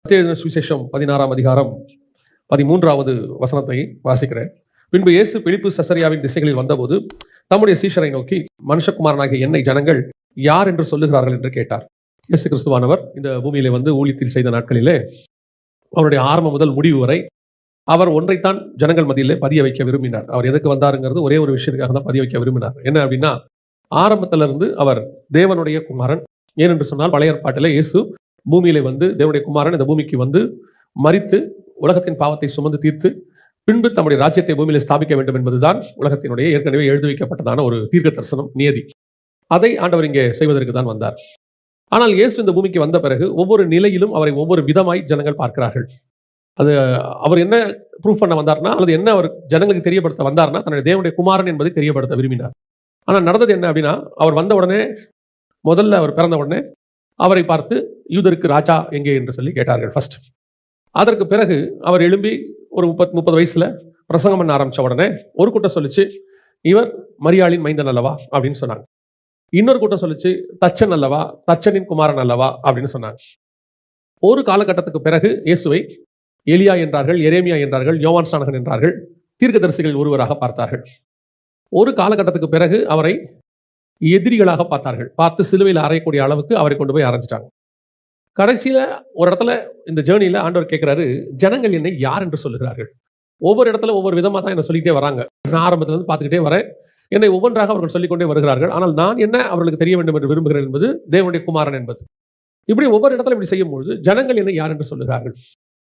மத்தேயு சுவிசேஷம் 16ஆம் அதிகாரம் 13வது வசனத்தை வாசிக்கிறேன். பின்பு இயேசு பிலிப்பு சசரியாவின் திசைகளில் வந்தபோது தம்முடைய சீஷரை நோக்கி, மனுஷகுமாரனாகிய என்னை ஜனங்கள் யார் என்று சொல்லுகிறார்கள் என்று கேட்டார். இயேசு கிறிஸ்துவானவர் இந்த பூமியிலே ஊழியத்தில் செய்த நாட்களிலே அவருடைய ஆரம்ப முதல் முடிவு வரை அவர் ஒன்றைத்தான் ஜனங்கள் மத்தியிலே பதிய வைக்க விரும்பினார். அவர் எதுக்கு வந்தாருங்கிறது ஒரே ஒரு விஷயத்துக்காக தான் பதிய வைக்க விரும்பினார். என்ன அப்படின்னா, ஆரம்பத்திலிருந்து அவர் தேவனுடைய குமாரன். ஏனென்று சொன்னால், பழைய ஏற்பாட்டிலே இயேசு பூமியிலே தேவனுடைய குமாரன் இந்த பூமிக்கு மரித்து உலகத்தின் பாவத்தை சுமந்து தீர்த்து பின்பு தம்முடைய ராஜ்யத்தை பூமியிலே ஸ்தாபிக்க வேண்டும் என்பதுதான் உலகத்தினுடைய ஏற்கனவே எழுதி வைக்கப்பட்டதான ஒரு தீர்க்க தரிசனம், நியதி. அதை ஆண்டவர் இங்கே செய்வதற்கு தான் வந்தார். ஆனால் இயேசு இந்த பூமிக்கு வந்த பிறகு ஒவ்வொரு நிலையிலும் அவரை ஒவ்வொரு விதமாய் ஜனங்கள் பார்க்கிறார்கள். அது அவர் என்ன ப்ரூஃப் பண்ண வந்தார்னா, அல்லது என்ன அவர் ஜனங்களுக்கு தெரியப்படுத்த வந்தார்னா, தன்னுடைய தேவனுடைய குமாரன் என்பதை தெரியப்படுத்த விரும்பினார். ஆனால் நடந்தது என்ன அப்படின்னா, அவர் வந்த உடனே, முதல்ல அவர் பிறந்த உடனே அவரை பார்த்து யூதருக்கு ராஜா எங்கே என்று சொல்லி கேட்டார்கள் ஃபர்ஸ்ட். அதற்கு பிறகு அவர் எழும்பி ஒரு 30 வயசுல பிரசங்கம் பண்ண ஆரம்பித்த உடனே ஒரு கூட்டம் சொல்லிச்சு, இவர் மரியாளின் மைந்தன் அல்லவா அப்படின்னு சொன்னாங்க. இன்னொரு கூட்டம் சொல்லிச்சு, தச்சன் அல்லவா, தச்சனின் குமாரன் அல்லவா அப்படின்னு சொன்னாங்க. ஒரு காலகட்டத்துக்கு பிறகு இயேசுவை எலியா என்றார்கள், எரேமியா என்றார்கள், யோவான் ஸ்நானகன் என்றார்கள், தீர்க்கதரிசிகளில் ஒருவராக பார்த்தார்கள். ஒரு காலகட்டத்துக்கு பிறகு அவரை எதிரிகளாக பார்த்தார்கள். பார்த்து சிலுவையில் அறையக்கூடிய அளவுக்கு அவரை கொண்டு போய் அரைஞ்சிட்டாங்க. கடைசியில் ஒரு இடத்துல இந்த ஜேர்னியில் ஆண்டவர் கேட்குறாரு, ஜனங்கள் என்னை யார் என்று சொல்லுகிறார்கள்? ஒவ்வொரு இடத்துல ஒவ்வொரு விதமாக தான் என்னை சொல்லிக்கிட்டே வராங்க. நான் ஆரம்பத்திலிருந்து பார்த்துக்கிட்டே வரேன். என்னை ஒவ்வொன்றாக அவர்கள் சொல்லிக்கொண்டே வருகிறார்கள். ஆனால் நான் என்ன அவர்களுக்கு தெரிய வேண்டும் என்று விரும்புகிறேன் என்பது தேவனுடைய குமாரன் என்பது. இப்படி ஒவ்வொரு இடத்துல இப்படி செய்யும்போது ஜனங்கள் என்னை யார் என்று சொல்லுகிறார்கள்.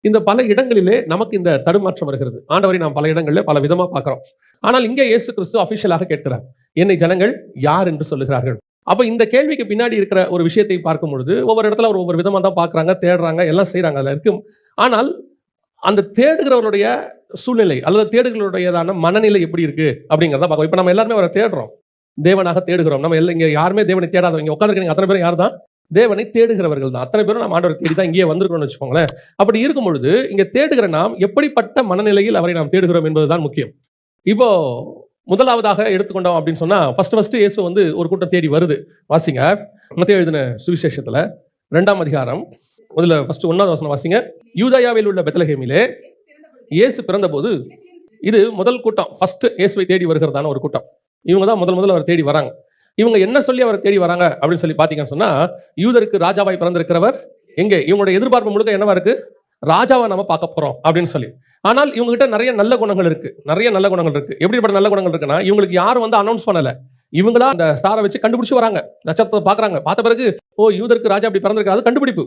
இந்த பல இடங்களிலே நமக்கு இந்த தடுமாற்றம் வருகிறது. ஆண்டவரை நாம் பல இடங்களில் பல விதமாக பார்க்குறோம். ஆனால் இங்கே இயேசு கிறிஸ்து அஃபிஷியலாக கேட்கிறார், என்னை ஜனங்கள் யார் என்று சொல்லுகிறார்கள். அப்போ இந்த கேள்விக்கு பின்னாடி இருக்கிற ஒரு விஷயத்தை பார்க்கும் பொழுது ஒவ்வொரு இடத்துல ஒவ்வொரு விதமாக தான் பார்க்குறாங்க, தேடுறாங்க, எல்லாம் செய்கிறாங்க, அதில் இருக்கும். ஆனால் அந்த தேடுகிறவருடைய சூழ்நிலை அல்லது தேடுகிறவருடையதான மனநிலை எப்படி இருக்குது அப்படிங்கிறத பார்க்கணும். இப்போ நம்ம எல்லாருமே அவரை தேடுறோம், தேவனாக தேடுகிறோம். நம்ம எல்லாம் இங்கே யாருமே தேவனை தேடாதவங்க உட்காந்துருக்கீங்க அத்தனை பேரும் யார் தான்? தேவனை தேடுகிறவர்கள் தான். அத்தனை பேரும் நம்ம ஆண்டவரை தேடி தான் இங்கே வந்திருக்கணும்னு வச்சுக்கோங்களேன். அப்படி இருக்கும் பொழுது இங்கே தேடுகிற நாம் எப்படிப்பட்ட மனநிலையில் அவரை நாம் தேடுகிறோம் என்பதுதான் முக்கியம். இப்போ முதலாவதாக எடுத்துக்கொண்டோம் அப்படின்னு சொன்னா, ஃபர்ஸ்ட் இயேசு ஒரு கூட்டம் தேடி வருது. வாசிங்க, மத்தேயு எழுதின சுவிசேஷத்துல 2ஆம் அதிகாரம் முதல்ல ஃபர்ஸ்ட் 1வது வசனம் வாசிங்க. யூதேயாவில் உள்ள பெத்லகேமிலே இயேசு பிறந்தபோது, இது முதல் கூட்டம், ஃபர்ஸ்ட் இயேசுவை தேடி வருகிறதான ஒரு கூட்டம். இவங்க தான் முதல்ல அவர் தேடி வராங்க. இவங்க என்ன சொல்லி அவரை தேடி வராங்க அப்படின்னு சொல்லி பார்த்தீங்கன்னு சொன்னா, யூதருக்கு ராஜாவாய் பிறந்திருக்கிறவர் எங்கே? இவங்களுடைய எதிர்பார்ப்பு முழுக்க என்னவா இருக்கு? ராஜாவை நம்ம பார்க்க போறோம் அப்படின்னு சொல்லி. ஆனால் இவங்க கிட்ட நிறைய நல்ல குணங்கள் இருக்கு. எப்படிப்பட்ட நல்ல குணங்கள் இருக்குன்னா, இவங்களுக்கு யாரும் அனௌன்ஸ் பண்ணல. இவங்களா அந்த ஸ்டாரை வச்சு கண்டுபிடிச்சு வராங்க, நட்சத்திரத்தை பார்க்குறாங்க. பார்த்த பிறகு யூதருக்கு ராஜா அப்படி பிறந்திருக்காது, கண்டுபிடிப்பு,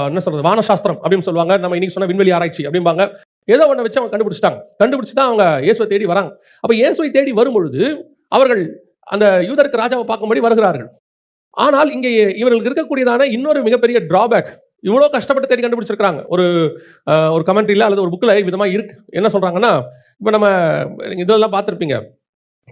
என்ன சொல்றது, வானசாஸ்திரம் அப்படின்னு சொல்லுவாங்க. நம்ம இன்னைக்கு சொன்ன விண்வெளி ஆராய்ச்சி அப்படிம்பாங்க. ஏதோ ஒன்றை வச்சு அவங்க கண்டுபிடிச்சு தான் அவங்க இயேசுவை தேடி வராங்க. அப்போ இயேசுவை தேடி வரும்பொழுது அவர்கள் அந்த யூதருக்கு ராஜாவை பார்க்கும்படி வருகிறார்கள். ஆனால் இங்கே இவர்களுக்கு இருக்கக்கூடியதான இன்னொரு மிகப்பெரிய டிராபேக், இவ்வளோ கஷ்டப்பட்டு தேடி கண்டுபிடிச்சிருக்காங்க. ஒரு கமெண்ட்ரியில் அல்லது ஒரு புக்கில் விதமாக இருக்கு. என்ன சொல்கிறாங்கன்னா, இப்போ நம்ம இதெல்லாம் பார்த்துருப்பீங்க,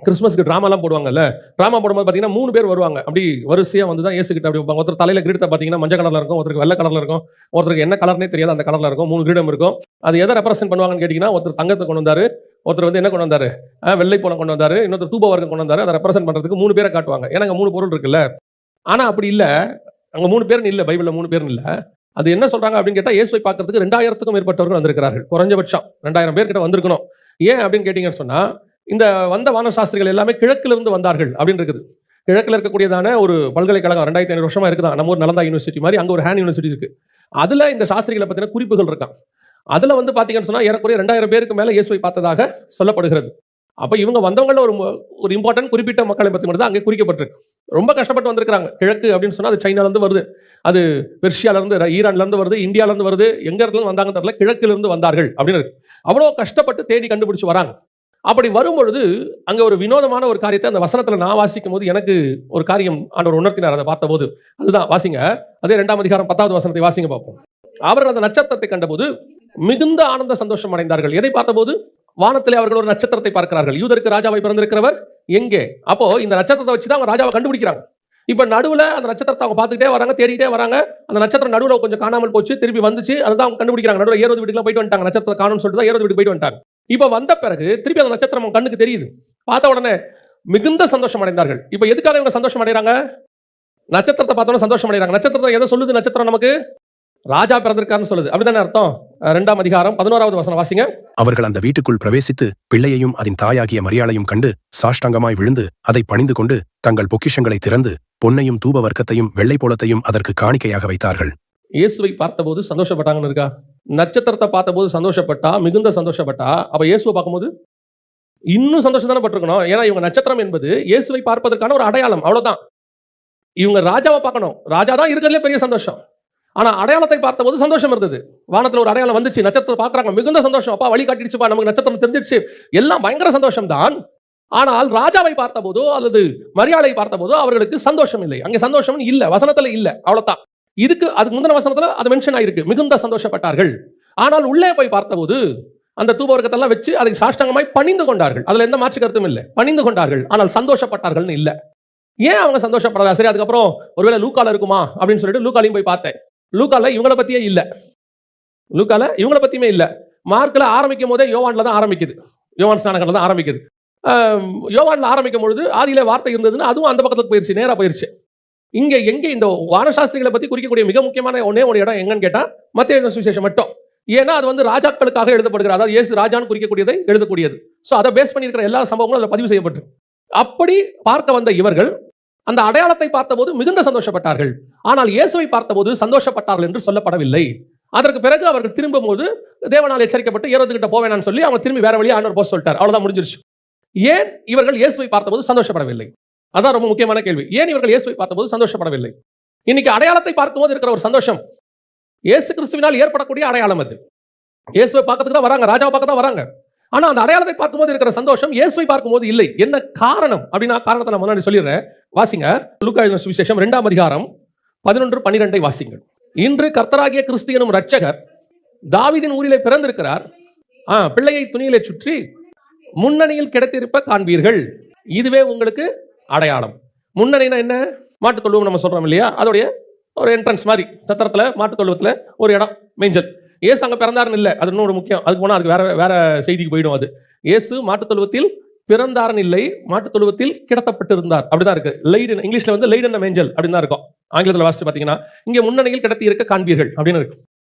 கிறிஸ்மஸ்க்கு ட்ராமாலாம் போடுவாங்கல்ல. ட்ராமா போடும்போது பார்த்தீங்கன்னா 3 பேர் வருவாங்க. அப்படி வரிசையாக தான் இயேசுக்கிட்ட அப்படி வைப்பாங்க. ஒருத்தர் தலையில் கிரீடத்தை பார்த்தீங்கன்னா மஞ்சள் கலரில் இருக்கும், ஒருத்தருக்கு வெள்ளை கலரில் இருக்கும், ஒருத்தருக்கு என்ன கலர்னே தெரியாது அந்த கலரில் இருக்கும். 3 கிரீடம் இருக்கும். அது எதை ரெப்ரசென்ட் பண்ணுவாங்கன்னு கேட்டிங்கன்னா, ஒருத்தர் தங்கத்தை கொண்டு வந்தார், ஒருத்தர் என்ன கொண்டு வந்தார், வெள்ளை போலம் கொண்டு வந்தார், இன்னொருத்தர் தூப வர்க்கம் கொண்டு வந்தார். அதை ரெப்ரசென்ட் பண்ணுறதுக்கு 3 பேரை காட்டுவாங்க. ஏன்னா அங்கே 3 பொருள் இருக்குல்ல. ஆனால் அப்படி இல்லை, அங்கே 3 பேர்னு இல்லை, பைபிளில் 3 பேர்னு இல்லை. அது என்ன சொல்றாங்க அப்படின்னு கேட்டால், இயேசுவை பார்க்கறதுக்கு 2000க்கும் மேற்பட்டவர்கள் வந்திருக்கிறார்கள். குறைஞ்சபட்சம் 2000 பேர்கிட்ட வந்திருக்கணும். ஏன் அப்படின்னு கேட்டீங்கன்னு சொன்னா, இந்த வந்த வானசாஸ்திரிகள் எல்லாமே கிழக்கிலிருந்து வந்தார்கள் அப்படின்னு இருக்குது. கிழக்கில் இருக்கக்கூடியதான ஒரு பல்கலைக்கழகம் 2500 வருஷமா இருக்குதான். நம்ம ஒரு நலந்தா யூனிவர்சிட்டி மாதிரி அங்கே ஒரு ஹேண்ட் யூனிவர்சிட்டி இருக்கு. அதுல இந்த சாஸ்திரிகளை பற்றின குறிப்புகள் இருக்கான். அதுல பார்த்தீங்கன்னு சொன்னா ஏறக்குறைய 2000 பேருக்கு மேல இயேசுவை பார்த்ததாக சொல்லப்படுகிறது. அப்போ இவங்க வந்தவங்கள ஒரு இம்பார்ட்டன்ட் குறிப்பிட்ட மக்களை பற்றி மட்டும் தான் அங்கே குறிக்கப்பட்டிருக்கு. ரொம்ப கஷ்டப்பட்டு வந்திருக்காங்க. கிழக்கு அப்படின்னு சொன்னா அது சைனாலேருந்து வருது, அது பெர்ஷியாலேருந்து, ஈரான்லேருந்து வருது, இந்தியாவிலேருந்து வருது, எங்க இடத்துல வந்தாங்க தெரியல, கிழக்கிலிருந்து வந்தார்கள் அப்படின்னு இருக்கு. அவ்வளோ கஷ்டப்பட்டு தேடி கண்டுபிடிச்சு வராங்க. அப்படி வரும்பொழுது அங்கே ஒரு வினோதமான ஒரு காரியத்தை அந்த வசனத்தில் நான் வாசிக்கும் போது எனக்கு ஒரு காரியம் ஆண்டவர் உணர்த்தினார். அதை பார்த்த போது அதுதான் வாசிங்க, அதே 2ஆம் அதிகாரம் 10வது வசனத்தை வாசிங்க பார்ப்போம். அவர்கள் அந்த நட்சத்திரத்தை கண்டபோது மிகுந்த ஆனந்த சந்தோஷம் அடைந்தார்கள். எதை பார்த்தபோது? வானத்திலே அவர்கள் ஒரு நட்சத்திரத்தை பார்க்கிறார்கள். யூதருக்கு ராஜாவை பிறந்திருக்கிறவர் எங்கே? அப்போ இந்த நட்சத்திரத்தை வச்சு தான் அவங்க ராஜாவை கண்டுபிடிக்கிறாங்க. இப்போ நடுவில் அந்த நட்சத்திரத்தை அவங்க பார்த்துக்கிட்டே வராங்க, தேடிட்டே வராங்க. அந்த நட்சத்திரம் நடுவில் கொஞ்சம் காணாமல் போச்சு, திருப்பி வந்துச்சு, அதுதான் அவங்க கண்டுபிடிக்கிறாங்க. நடுவில் ஏரோது வீட்டுக்குலாம் போயிட்டு வந்துட்டாங்க, நட்சத்திரம் காணும்னு சொல்லிட்டு தான் ஏரோது வீட்டுக்கு போயிட்டு வந்துட்டாங்க. இப்போ வந்த பிறகு திருப்பி அந்த நட்சத்திரம் அவங்க கண்ணுக்கு தெரியுது. பார்த்த உடனே மிகுந்த சந்தோஷம் அடைந்தார்கள். இப்போ எதுக்காக இவங்க சந்தோஷம் அடைகிறாங்க? நட்சத்திரத்தை பார்த்தோன்னே சந்தோஷம் அடைகிறாங்க. நட்சத்திரத்தை எதை சொல்லுது? நட்சத்திரம் நமக்கு ராஜா பிறந்திருக்காருன்னு சொல்லுது. அப்படித்தானே அர்த்தம்? 2ஆம் அதிகாரம் 11வது வசனம் வாசிங்க. அவர்கள் அந்த வீட்டுக்குள் பிரவேசித்து பிள்ளையையும் அதன் தாயாகிய மரியாளையும் கண்டு சாஷ்டாங்கமாய் விழுந்து அதை பணிந்து கொண்டு தங்கள் பொக்கிஷங்களை திறந்து பொன்னையும் தூப வர்க்கத்தையும் வெள்ளை போலத்தையும் அதற்கு காணிக்கையாக வைத்தார்கள். இயேசுவை பார்த்தபோது சந்தோஷப்பட்டாங்கன்னு இருக்கா? நட்சத்திரத்தை பார்த்தபோது சந்தோஷப்பட்டா, மிகுந்த சந்தோஷப்பட்டா, அப்ப இயேசுவை பார்க்கும்போது இன்னும் சந்தோஷம் தானே பட்டிருக்கணும். ஏன்னா இவங்க நட்சத்திரம் என்பது இயேசுவை பார்ப்பதற்கான ஒரு அடையாளம், அவ்வளவுதான். இவங்க ராஜாவை பார்க்கணும். ராஜா தான் இருக்கிறதுலே பெரிய சந்தோஷம். ஆனா அடையாளத்தை பார்த்தபோது சந்தோஷம் இருந்தது. வானத்துல ஒரு அடையாளம் வந்துச்சு, நட்சத்திரம் பார்க்கறாங்க, மிகுந்த சந்தோஷம். அப்பா வழி காட்டிடுச்சுப்பா, நமக்கு நட்சத்திரம் தெரிஞ்சிடுச்சு, எல்லாம் பயங்கர சந்தோஷம் தான். ஆனால் ராஜாவை பார்த்தபோதோ அல்லது மரியாதை பார்த்தபோதோ அவர்களுக்கு சந்தோஷம் இல்லை. அங்கே சந்தோஷம் இல்ல, வசனத்துல இல்ல, அவ்வளவுதான். அதுக்கு முந்தின வசனத்துல அது மென்ஷன் ஆயிருக்கு, மிகுந்த சந்தோஷப்பட்டார்கள். ஆனால் உள்ளே போய் பார்த்தபோது அந்த தூப வர்க்கத்தெல்லாம் வச்சு அதை சாஷ்டாங்கமாய் பணிந்து கொண்டார்கள். அதுல எந்த மாற்று கருத்தும் இல்லை, பணிந்து கொண்டார்கள். ஆனால் சந்தோஷப்பட்டார்கள்னு இல்ல. ஏன் அவங்க சந்தோஷப்படாத? சரி, அதுக்கப்புறம் ஒருவேளை லூக்கால இருக்குமா அப்படின்னு சொல்லிட்டு லூக்காலையும் போய் பார்த்தேன். லூக்கால இவங்கள பத்தியே இல்ல, லூக்கால இவங்கள பத்தியுமே இல்ல. மார்க்ல ஆரம்பிக்கும் போதே யோவான்ல தான் ஆரம்பிக்குது, யோவான் ஸ்நானகன்ல தான் ஆரம்பிக்குது. யோவான்ல ஆரம்பிக்கும் பொழுது ஆதியிலே வார்த்தை இருந்ததுன்னு அதுவும் அந்த பக்கத்துக்கு போயிருச்சு, நேரா போயிருச்சு. இங்க எங்க இந்த வானசாஸ்திரிகளை பத்தி குறிக்கக்கூடிய மிக முக்கியமான ஒன்னே ஒரு இடம் எங்கன்னு கேட்டா மத்தேயு சுவிசேஷம் மட்டும். ஏன்னா அது வந்து ராஜாக்களுக்காக எழுதப்படுகிறது, அதாவது இயேசு ராஜான்னு குறிக்கக்கூடியதை எழுதக்கூடியது. ஸோ அதை பேஸ் பண்ணி இருக்கிற எல்லா சம்பவங்களும் அதில் பதிவு செய்யப்பட்டிருக்கு. அப்படி பார்க்க வந்த இவர்கள் அந்த அடையாளத்தை பார்த்தபோது மிகுந்த சந்தோஷப்பட்டார்கள். ஆனால் இயேசுவை பார்த்தபோது சந்தோஷப்பட்டார்கள் என்று சொல்லப்படவில்லை. அதற்கு பிறகு அவர்கள் திரும்பும் போது தேவனால் எச்சரிக்கப்பட்டு ஏரோதுகிட்ட போவேனான்னு சொல்லி அவங்க திரும்பி வேற வழியா ஆண்டவர் போக சொல்லிட்டார். அவ்வளவுதான், முடிஞ்சிருச்சு. ஏன் இவர்கள் இயேசுவை பார்த்தபோது சந்தோஷப்படவில்லை? அதான் ரொம்ப முக்கியமான கேள்வி. ஏன் இவர்கள் இயேசுவை பார்த்தபோது சந்தோஷப்படவில்லை? இன்னைக்கு அடையாளத்தை பார்க்கும்போது இருக்கிற ஒரு சந்தோஷம் இயேசு கிறிஸ்துவினால் ஏற்படக்கூடிய அடையாளம். அது இயேசுவை பார்க்கறதுக்கு தான் வராங்க, ராஜாவை பார்க்க தான் வராங்க. ஆனா அந்த அடையாளத்தை பார்க்கும்போது இருக்கிற சந்தோஷம் இயேசுவை பார்க்கும்போது இல்லை. என்ன காரணம் அப்படின்னா, காரணத்தை நான் முன்னாடி சொல்லிடுறேன். வாசிங்க, லூக்கா எழுதின சுவிசேஷம் 2ஆம் அதிகாரம் 11-12 வாசிங்கள். இன்று கர்த்தராகிய கிறிஸ்து எனும் இரட்சகர் தாவீதின் ஊரிலே பிறந்திருக்கிறார். பிள்ளையை துணியிலே சுற்றி முன்னணியில் கிடைத்திருப்ப காண்பீர்கள். இதுவே உங்களுக்கு அடையாளம். முன்னணினா என்ன? மாட்டு தொழுவம் நம்ம சொல்றோம் இல்லையா, அதோடைய ஒரு என்ட்ரன்ஸ் மாதிரி சத்திரத்துல மாட்டு தொழுவத்துல ஒரு இடம், மேஞ்சல். இயேசு அங்க பிறந்தாருன்னு இல்லை, அது இன்னொரு முக்கியம். அதுக்கு போனால் அதுக்கு வேற செய்திக்கு போயிடும். அது இயேசு மாட்டு தொழுவத்தில் பிறந்தாரன் இல்லை, மாட்டு தொழுவத்தில் கிடத்தப்பட்டிருந்தார். அப்படிதான் இருக்கு. லைடன் இங்கிலீஷ்ல வந்து லைடன் மேஞ்சல் அப்படின்னு தான் இருக்கும். ஆங்கிலத்தில் வாசிச்சு பார்த்தீங்கன்னா இங்கே முன்னணியில் கிடத்தி இருக்க காண்பீர்கள் அப்படின்னு இருக்கு.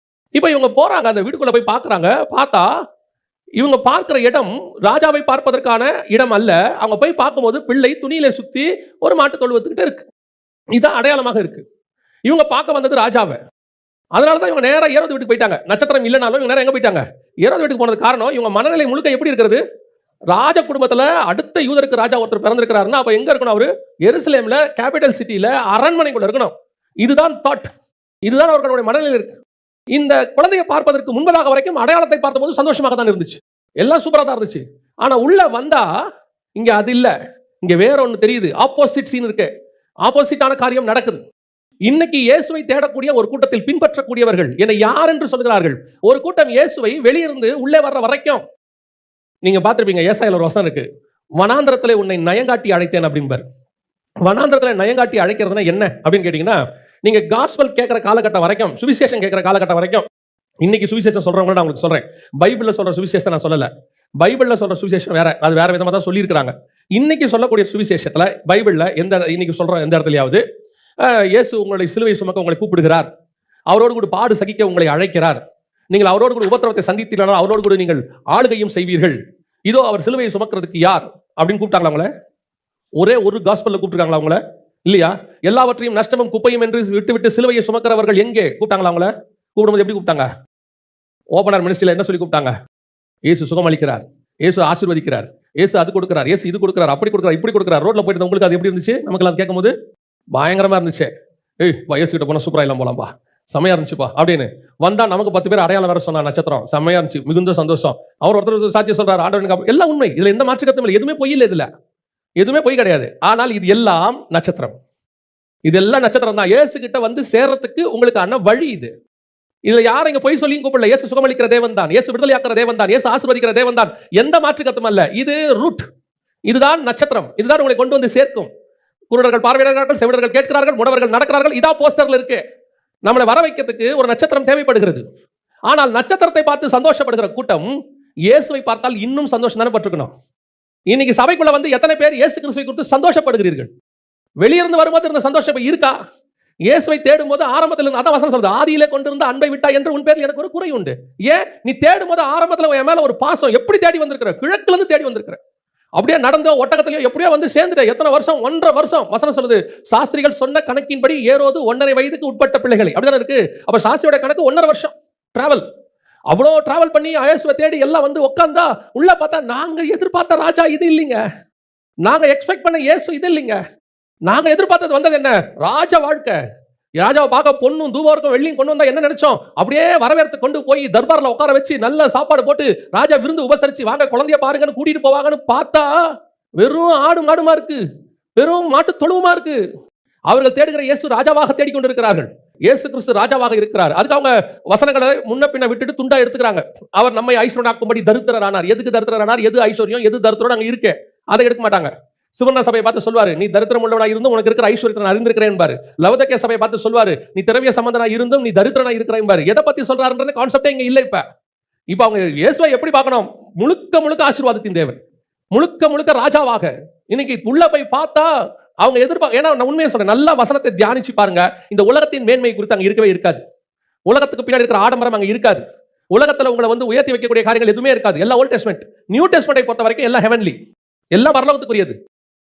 இப்போ இவங்க போறாங்க, அந்த வீட்டுக்குள்ள போய் பார்க்குறாங்க. பார்த்தா இவங்க பார்க்கிற இடம் ராஜாவை பார்ப்பதற்கான இடம் அல்ல. அவங்க போய் பார்க்கும்போது பிள்ளை துணியில சுத்தி ஒரு மாட்டு தொழுவத்துக்கிட்ட இருக்கு. இதுதான் அடையாளமாக இருக்கு. இவங்க பார்க்க வந்தது ராஜாவை. அதனாலதான் இவங்க நேரம் ஏரோது வீட்டுக்கு போயிட்டாங்க. நட்சத்திரம் இல்லைனாலும் இவங்க நேரம் எங்க போயிட்டாங்க? ஏரோது வீட்டுக்கு போனது காரணம் இவங்க மனநிலை முழுக்க எப்படி இருக்கிறது? ராஜ குடும்பத்துல அடுத்த யூதருக்கு ராஜா ஒருத்தர் பிறந்திருக்கிறாருன்னா அப்ப எங்க இருக்கணும்? அவரு எருசலேம்ல, கேபிட்டல் சிட்டியில, அரண்மனைக்குள்ள இருக்கணும். இதுதான் தாட், இதுதான் அவர்களுடைய மனநிலை இருக்கு. இந்த குழந்தையை பார்ப்பதற்கு முன்பதாக வரைக்கும் அடையாளத்தை பார்த்தபோது சந்தோஷமாக தான் இருந்துச்சு, எல்லாம் சூப்பரா தான் இருந்துச்சு. ஆனா உள்ள வந்தா இங்க அது இல்ல, இங்க வேற ஒண்ணு தெரியுது. ஆப்போசிட் சீன் இருக்கு, ஆப்போசிட்டான காரியம் நடக்குது. இன்னைக்கு இயேசுவை தேடக்கூடிய ஒரு கூட்டத்தில் பின்பற்றக்கூடியவர்கள் என்னை யார் என்று சொல்கிறார்கள். ஒரு கூட்டம் இயேசுவை வெளியிருந்து உள்ளே வர்ற வரைக்கும் நீங்க பார்த்திருப்பீங்க. ஏசாயால ஒரு வசனம் இருக்கு, வனாந்திரத்திலே உன்னை நயங்காட்டி அழைத்தேன் அப்படிம்பார். வனாந்திரத்திலே நயங்காட்டி அழைக்கிறதுனா என்ன அப்படின்னு கேட்டீங்கன்னா, நீங்க காஸ்பல் கேட்கிற காலகட்டம் வரைக்கும், சுவிசேஷம் கேட்கிற காலகட்டம் வரைக்கும், இன்னைக்கு சுவிசேஷம் சொல்றவங்க நான் உங்களுக்கு சொல்றேன். பைபிள்ல சொல்ற சுவிசேஷத்தை நான் சொல்லல. பைபிள்ல சொல்ற சுவிசேஷம் வேற, அது வேற விதமா தான் சொல்லியிருக்கிறாங்க. இன்னைக்கு சொல்லக்கூடிய சுவிசேஷத்துல பைபிள்ல இன்னைக்கு சொல்ற எந்த இடத்துலயாவது இயேசு உங்களை சிலுவை சுமக்க உங்களை கூப்பிடுகிறார், அவரோடு கூட பாடு சகிக்க உங்களை அழைக்கிறார், நீங்கள் அவரோடு கூட உபத்திரவத்தை சந்தித்தீர்களால் அவரோடு கூட நீங்கள் ஆளுகையும் செய்வீர்கள், இதோ அவர் சிலுவையை சுமக்கிறதுக்கு யார் அப்படின்னு கூப்பிட்டாங்களா அவங்கள? ஒரே ஒரு காஸ்பல்ல கூப்பிட்டுருக்காங்களா அவங்கள? இல்லையா? எல்லாவற்றையும் நஷ்டமும் குப்பையும் என்று விட்டு சிலுவையை சுமக்கிறவர்கள் எங்கே கூப்பிட்டாங்களா அவங்கள? கூப்பிடும்போது எப்படி கூப்பிட்டாங்க? ஓபனர் மினிஸ்ட்ரியில என்ன சொல்லி கூப்பிட்டாங்க? இயேசு சுகம் அளிக்கிறார், இயேசு ஆசீர்வதிக்கிறார், இயேசு அது கொடுக்கிறார், இயேசு இது கொடுக்கிறார், அப்படி கொடுக்கிறார், இப்படி கொடுக்கிறார். ரோட்ல போயிட்டு உங்களுக்கு அது எப்படி இருந்துச்சு? நமக்கு அது கேட்கும்போது பயங்கரமா இருந்துச்சு. இயேசு கிட்ட போனா சூப்பரா இல்லாம போலாம்பா, செமையா இருந்துச்சுப்பா அப்படின்னு வந்தா நமக்கு 10 பேர் அடையாளம் வேற சொன்னா, நட்சத்திரம் செமையா இருந்துச்சு, மிகுந்த சந்தோஷம். அவர் ஒருத்தர் சாட்சியம் சொல்றாரு, ஆண்டவனுக்கு எல்லாம் உண்மை. இதுல எந்த மாற்று கருத்தும் இல்லை, எதுவுமே பொய் இல்லை, இதுல எதுவுமே பொய் கிடையாது. ஆனால் இது எல்லாம் நட்சத்திரம், இதெல்லாம் நட்சத்திரம் தான். இயேசு கிட்ட வந்து சேர்றதுக்கு உங்களுக்கான வழி இது. இதுல யாரும் இங்க பொய் சொல்லியும் கூப்பிடல. இயேசு சுகமளிக்கிற தேவன் தான், இயேசு விடுதலையாக்குற தேவன் தான், இயேசு ஆசீர்வதிக்கிற தேவன் தான், எந்த மாற்று கருத்தும் அல்ல. இது ரூட், இதுதான் நட்சத்திரம், இதுதான் உங்களை கொண்டு வந்து சேர்க்கும். குருடர்கள் பார்வையிடுகிறார்கள், செவிடர்கள் கேட்கிறார்கள், முடவர்கள் நடக்கிறார்கள். இதா போஸ்டர்ல இருக்கு. நம்மளை வர வைக்கிறதுக்கு ஒரு நட்சத்திரம் தேவைப்படுகிறது. ஆனால் நட்சத்திரத்தை பார்த்து சந்தோஷப்படுகிற கூட்டம் இயேசுவை பார்த்தால் இன்னும் சந்தோஷம் தானே பட்டிருக்கணும். இன்னைக்கு சபைக்குள்ள வந்து எத்தனை பேர் இயேசு கிறிஸ்துவை குறித்து சந்தோஷப்படுகிறீர்கள்? வெளியிருந்து வரும்போது இருந்த சந்தோஷம் இருக்கா? இயேசுவை தேடும் போது ஆரம்பத்தில் அதான் வசனம் சொல்றது, ஆதியிலே கொண்டிருந்த அன்பை விட்டா என்று உன் பேரில் எனக்கு ஒரு குறை உண்டு. ஏன் நீ தேடும் போது ஆரம்பத்தில் என் மேல ஒரு பாசம், எப்படி தேடி வந்திருக்கிற? கிழக்குல இருந்து தேடி வந்திருக்கிற. அப்படியே நடந்தோ ஒட்டகத்திலேயோ எப்படியோ வந்து சேர்ந்துட்ட. எத்தனை வருஷம்? 1.5 வருஷம். வசனம் சொல்லுது, சாஸ்திரிகள் சொன்ன கணக்கின்படி ஏரோது 1.5 வயதுக்கு உட்பட்ட பிள்ளைகளை. அப்படிதான் இருக்கு. அப்ப சாஸ்திரியோட கணக்கு 1.5 வருஷம் டிராவல். அவ்வளோ டிராவல் பண்ணி இயேசுவை தேடி எல்லாம் வந்து உட்கார்ந்தா உள்ள பார்த்தா நாங்க எதிர்பார்த்த ராஜா இது இல்லைங்க. நாங்க எக்ஸ்பெக்ட் பண்ண இயேசு இது இல்லைங்க. நாங்க எதிர்பார்த்தது வந்தது என்ன? ராஜ வாழ்க்கை. ராஜாவை பார்க்க பொண்ணும் தூபவர்க்கும் வெள்ளியும் கொண்டு வந்தா என்ன நினைச்சோம்? அப்படியே வரவேற்று கொண்டு போய் தர்பார்ல உட்கார வச்சு நல்ல சாப்பாடு போட்டு ராஜா விருந்து உபசரிச்சு வாங்க குழந்தைய பாருங்கன்னு கூட்டிட்டு போவாங்கன்னு பார்த்தா வெறும் ஆடு மாடுமா இருக்கு, வெறும் மாட்டு தொழுவுமா இருக்கு. அவர்கள் தேடுகிற இயேசு ராஜாவாக தேடிக்கொண்டிருக்கிறார்கள். இயேசு கிறிஸ்து ராஜாவாக இருக்கிறார். அதுக்கு அவங்க வசனங்களை முன்ன பின்ன விட்டுட்டு துண்டா எடுத்துக்கிறாங்க. அவர் நம்மை ஐஸ்வர்யனாக்கும்படி தரித்திரரானார். எதுக்கு தரித்திரரானார்? எது ஐஸ்வர்யம் எது தரித்திரம் அங்க இருக்கு, அதை எடுக்க மாட்டாங்க. சுவர்ண சபையை பார்த்து சொல்வாரு, நீ தரித்திரம் உள்ளவனா இருந்தும் உனக்கு இருக்கிற ஐஸ்வர்யத்தை நான் அறிந்திருக்கிறேன் என்பாரு. லவோதிக்கேய சபையை பார்த்து சொல்வாரு, நீ திரவிய சம்பந்தனா இருந்தும் நீ தரித்திரனா இருக்கிற என்பாரு. எதை பத்தி சொல்றாருன்றது கான்செப்டே இங்க இல்ல. இப்ப அவங்க இயேசுவை எப்படி பார்க்கணும்? முழுக்க முழுக்க ஆசீர்வாதத்தின் தேவன், முழுக்க முழுக்க ராஜாவாக. இன்னைக்கு உள்ள போய் பார்த்தா அவங்க எதிர்பார்க்க, ஏன்னா நான் உண்மையை சொல்றேன், நல்ல வசனத்தை தியானிச்சு பாருங்க. இந்த உலகத்தின் மேன்மை குறித்து அங்க இருக்கவே இருக்காது. உலகத்துக்கு பின்னாடி இருக்கிற ஆடம்பரம் அங்க இருக்காது. உலகத்துல உங்களை வந்து உயர்த்தி வைக்கக்கூடிய காரியங்கள் எதுவுமே இருக்காது. எல்லாம் ஓல்ட் டெஸ்ட்மென்ட். நியூ டெஸ்ட்மென்ட்டை பொறுத்த வரைக்கும் எல்லாம் ஹெவன்லி, எல்லாம் பரலோகத்துக்குரியது.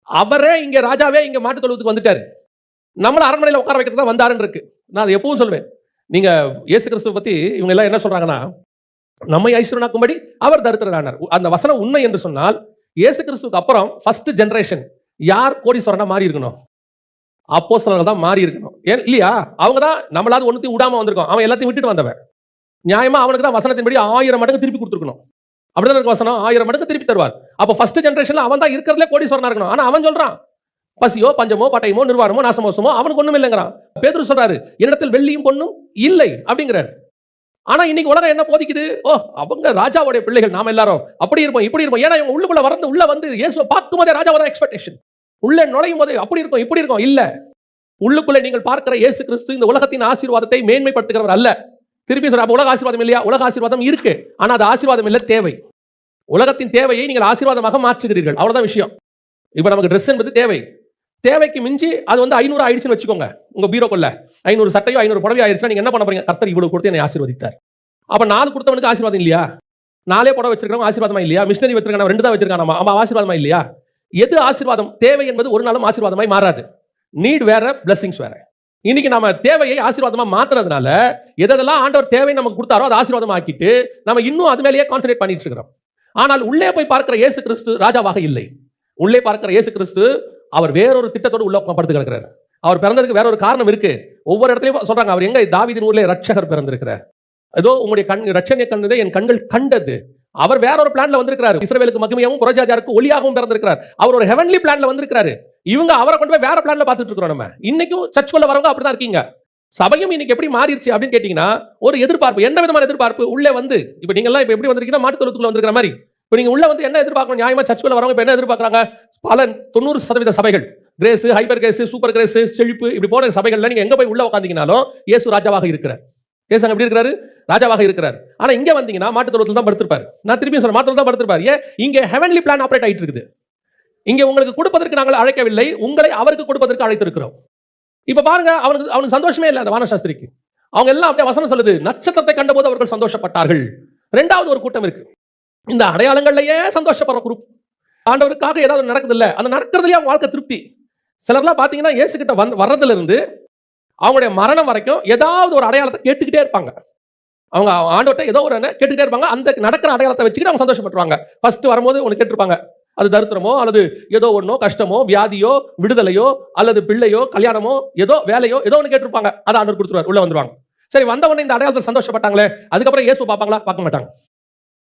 அவரே இங்க ராஜாவே இங்க மாட்டு தொழுவத்துக்கு வந்துட்டாரு. நம்மள அரண்மனையில உட்கார வைக்கிறது தான் வந்தாருன்னு இருக்கு. நான் அதை எப்பவும் சொல்லுவேன். நீங்க இயேசு கிறிஸ்துவை பத்தி இவங்க எல்லாம் என்ன சொல்றாங்கன்னா, நம்மை ஐஸ்வர்யனாக்கும்படி அவர் தரித்திரரானார். அந்த வசனம் உண்மை என்று சொன்னால், இயேசு கிறிஸ்துவுக்கு அப்புறம் ஃபர்ஸ்ட் ஜெனரேஷன் யார் கோடீஸ்வரனா மாறி இருக்கணும்? அப்போஸ்தலர்கள் தான் மாறி இருக்கணும். ஏன் இல்லையா? அவங்க தான் நம்மளாவது ஒண்ணுத்தையும் விடாம வந்திருக்கோம். அவன் எல்லாத்தையும் விட்டுட்டு வந்தவன். நியாயமா அவனுக்கு தான் வசனத்தின்படி 1000 மடங்கு திருப்பி கொடுத்துருக்கணும். அப்படிதான் இருக்கு வசனம். 1000 மடங்கு திருப்பி தருவார். அப்போ ஃபர்ஸ்ட் ஜெனரேஷன்ல அவன் தான் இருக்கிறதுல கோடீஸ்வரனா இருக்கணும். ஆனா அவன் சொல்றான், பசியோ பஞ்சமோ பட்டயமோ நிர்வாணமோ நாசமோசமோ அவனுக்கு ஒண்ணும் இல்லைங்கிறான். பேதுரு சொல்றாரு, என்னிடத்தில் வெள்ளியும் பொன்னும் இல்லை அப்படிங்கிறார். ஆனா இன்னைக்கு உலகம் என்ன போதிக்குது? ஓ, அவங்க ராஜாவுடைய பிள்ளைகள், நாம எல்லாரும் அப்படி இருப்போம் இப்படி இருப்போம். ஏன்னா இவங்க உள்ளுக்குள்ள உள்ள வந்து இயேசுவை பார்க்கும் போதே ராஜாவோட எக்ஸ்பெக்டேஷன். உள்ளே நுழையும் போதே அப்படி இருக்கும் இப்படி இருக்கும். இல்ல, உள்ளுக்குள்ளே நீங்கள் பார்க்கிற இயேசு கிறிஸ்து இந்த உலகத்தின் ஆசீர்வாதத்தை மேன்மைப்படுத்துகிறவர் அல்ல. திருப்பி சொல்ற, உலக ஆசீர்வாதம் இல்லையா? உலக ஆசீர்வாதம் இருக்கு. ஆனா அது ஆசீர்வாதம் இல்ல, தேவை. உலகத்தின் தேவையை நீங்கள் ஆசீர்வாதமாக மாற்றுகிறீர்கள். அவ்வளவுதான் விஷயம். இப்ப நமக்கு ட்ரெஸ் என்பது தேவை. தேவைக்கு மிஞ்சி அது வந்து 500 ஆயிடுச்சுன்னு வச்சுக்கோங்க. உங்க பீரோக்குள்ள 500 சட்டையோ 500 புடவையோ ஆயிடுச்சுன்னா நீங்க என்ன பண்ண போறீங்க? கர்த்தர் இவ்வளவு கொடுத்து என்னை ஆசீர்வதித்தார். அப்ப 4 கொடுத்தவனுக்கு ஆசீர்வாதம் இல்லையா? 4 புடவை வச்சிருக்கவங்க ஆசீர்வாதமா இல்லையா? மிஷனரி வச்சிருக்கான 2 தான் வச்சிருக்கான அவன் ஆசீர்வாதமா இல்லையா? எது ஆசீர்வாதம்? தேவை என்பது ஒரு நாளும் ஆசீர்வாதமாய் மாறாது. நீட் வேற, பிளஸிங்ஸ் வேற. இன்னைக்கு நம்ம தேவையை ஆசீர்வாதமா மாத்துறதுனால எதெல்லாம் ஆண்டவர் தேவை நமக்கு கொடுத்தாரோ அதை ஆசீர்வாதமா ஆக்கிட்டு நம்ம இன்னும் அது மேலேயே கான்சென்ட்ரேட் பண்ணிட்டு இருக்கிறோம். ஆனால் உள்ளே போய் பார்க்கிற இயேசு கிறிஸ்து ராஜாவாக இல்லை. உள்ளே பார்க்கிற இயேசு கிறிஸ்து அவர் வேறொரு திட்டத்தோடு உள்ள படுத்து கிடக்கிறார். அவர் பிறந்ததுக்கு வேற ஒரு காரணம் இருக்கு. ஒவ்வொரு இடத்துலயும் சொல்றாங்க, அவர் எங்க தாவீதின் ஊர்ல ரட்சகர் பிறந்திருக்கிறார். ஏதோ உங்களுடைய ரட்சணிய கண்டதை என் கண்கள் கண்டது. அவர் வேற ஒரு பிளான்ல வந்திருக்கிறார். இஸ்ரவேலுக்கு மகிமையாகவும் புறஜாதியாருக்கு ஒளியாகவும் பிறந்திருக்கிறார். அவர் ஒரு ஹெவன்லி பிளான்ல வந்திருக்கிறாரு. இவங்க அவரை கொண்டு போய் வேற பிளான்ல பார்த்துட்டு இருக்கிறோம். நம்ம இன்னைக்கும் சர்ச்சுக்குள்ள வரவங்க அப்படிதான் இருக்கீங்க. சபையும் இன்னைக்கு எப்படி மாறிடுச்சு அப்படின்னு கேட்டீங்கன்னா, ஒரு எதிர்பார்ப்பு. என்ன விதமான எதிர்பார்ப்பு? உள்ளே வந்து இப்ப நீங்க எல்லாம் இப்ப எப்படி வந்திருக்கீங்கன்னா, மாட்டு தொழுவத்துக்குள்ள வந்திருக்கிற மாதிரி. இப்ப நீங்க உள்ள வந்து என்ன எதிர்பார்க்கணும்? நியாயமா சர்ச்சுக்குள்ள வரவங்க இப்ப என்ன எதிர்பார்க்கறாங்க? பல 90% சபைகள் grace, hyper grace, super grace, செழிப்பு இப்படி போற சபைகள்ல நீங்க எங்க போய் உள்ள உட்கார்ந்தீங்கனாலும் இயேசு ராஜாவாக இருக்கிறார். இயேசு எப்படி இருக்கிறாரு? ராஜாவாக இருக்கிறார். ஆனா இங்க வந்தீங்கன்னா மாட்டு தொழுவத்துல தான் படுத்திருப்பாரு. நான் திருப்பி சொல்றேன், மாட்டு தொழுவத்துல தான் படுத்திருப்பாரு. ஏன்? இங்க ஹெவன்லி பிளான் ஆபரேட் ஆயிட்டு இருக்குது. இங்க உங்களுக்கு கொடுப்பதற்கு நாங்கள் அழைக்கவில்லை, உங்களை அவருக்கு கொடுப்பதற்கு அழைத்திருக்கிறோம். இப்ப பாருங்க, அவனுக்கு சந்தோஷமே இல்லை அந்த வானசாஸ்திரிக்கு. அவங்க எல்லாம் அப்படியே வசனம் சொல்லுது, நட்சத்திரத்தை கண்டபோது அவர்கள் சந்தோஷப்பட்டார்கள். 2வது ஒரு கூட்டம் இருக்கு, இந்த அடையாளங்கள்லயே சந்தோஷப்படுற குரூப். ஆண்டவருக்காக ஏதாவது நடக்குது இல்ல, அந்த நடக்கிறதுலயே அவங்க வாழ்க்கை திருப்தி. சிலர்லாம் பாத்தீங்கன்னா இயேசு கிட்ட வர்றதுல இருந்து அவங்களுடைய மரணம் வரைக்கும் ஏதாவது ஒரு அடையாளத்தை கேட்டுக்கிட்டே இருப்பாங்க. அவங்க ஆண்டவர்கிட்ட ஏதோ ஒரு கேட்டுக்கிட்டே இருப்பாங்க. அந்த நடக்கிற அடையாளத்தை வச்சுக்கிட்டு அவங்க சந்தோஷப்பட்டுருவாங்க. ஃபர்ஸ்ட் வரும்போது ஒன்று கேட்டிருப்பாங்க, அது தரித்திரமோ அல்லது ஏதோ ஒன்றோ கஷ்டமோ வியாதியோ விடுதலையோ அல்லது பிள்ளையோ கல்யாணமோ ஏதோ வேலையோ ஏதோ ஒன்று கேட்டிருப்பாங்க. அதை ஆண்டவர் கொடுத்துருவார், உள்ள வந்துருவாங்க. சரி, வந்த உடனே இந்த அடையாளத்தை சந்தோஷப்பட்டாங்களே, அதுக்கப்புறம் இயேசு பார்ப்பாங்களா? பார்க்க மாட்டாங்க.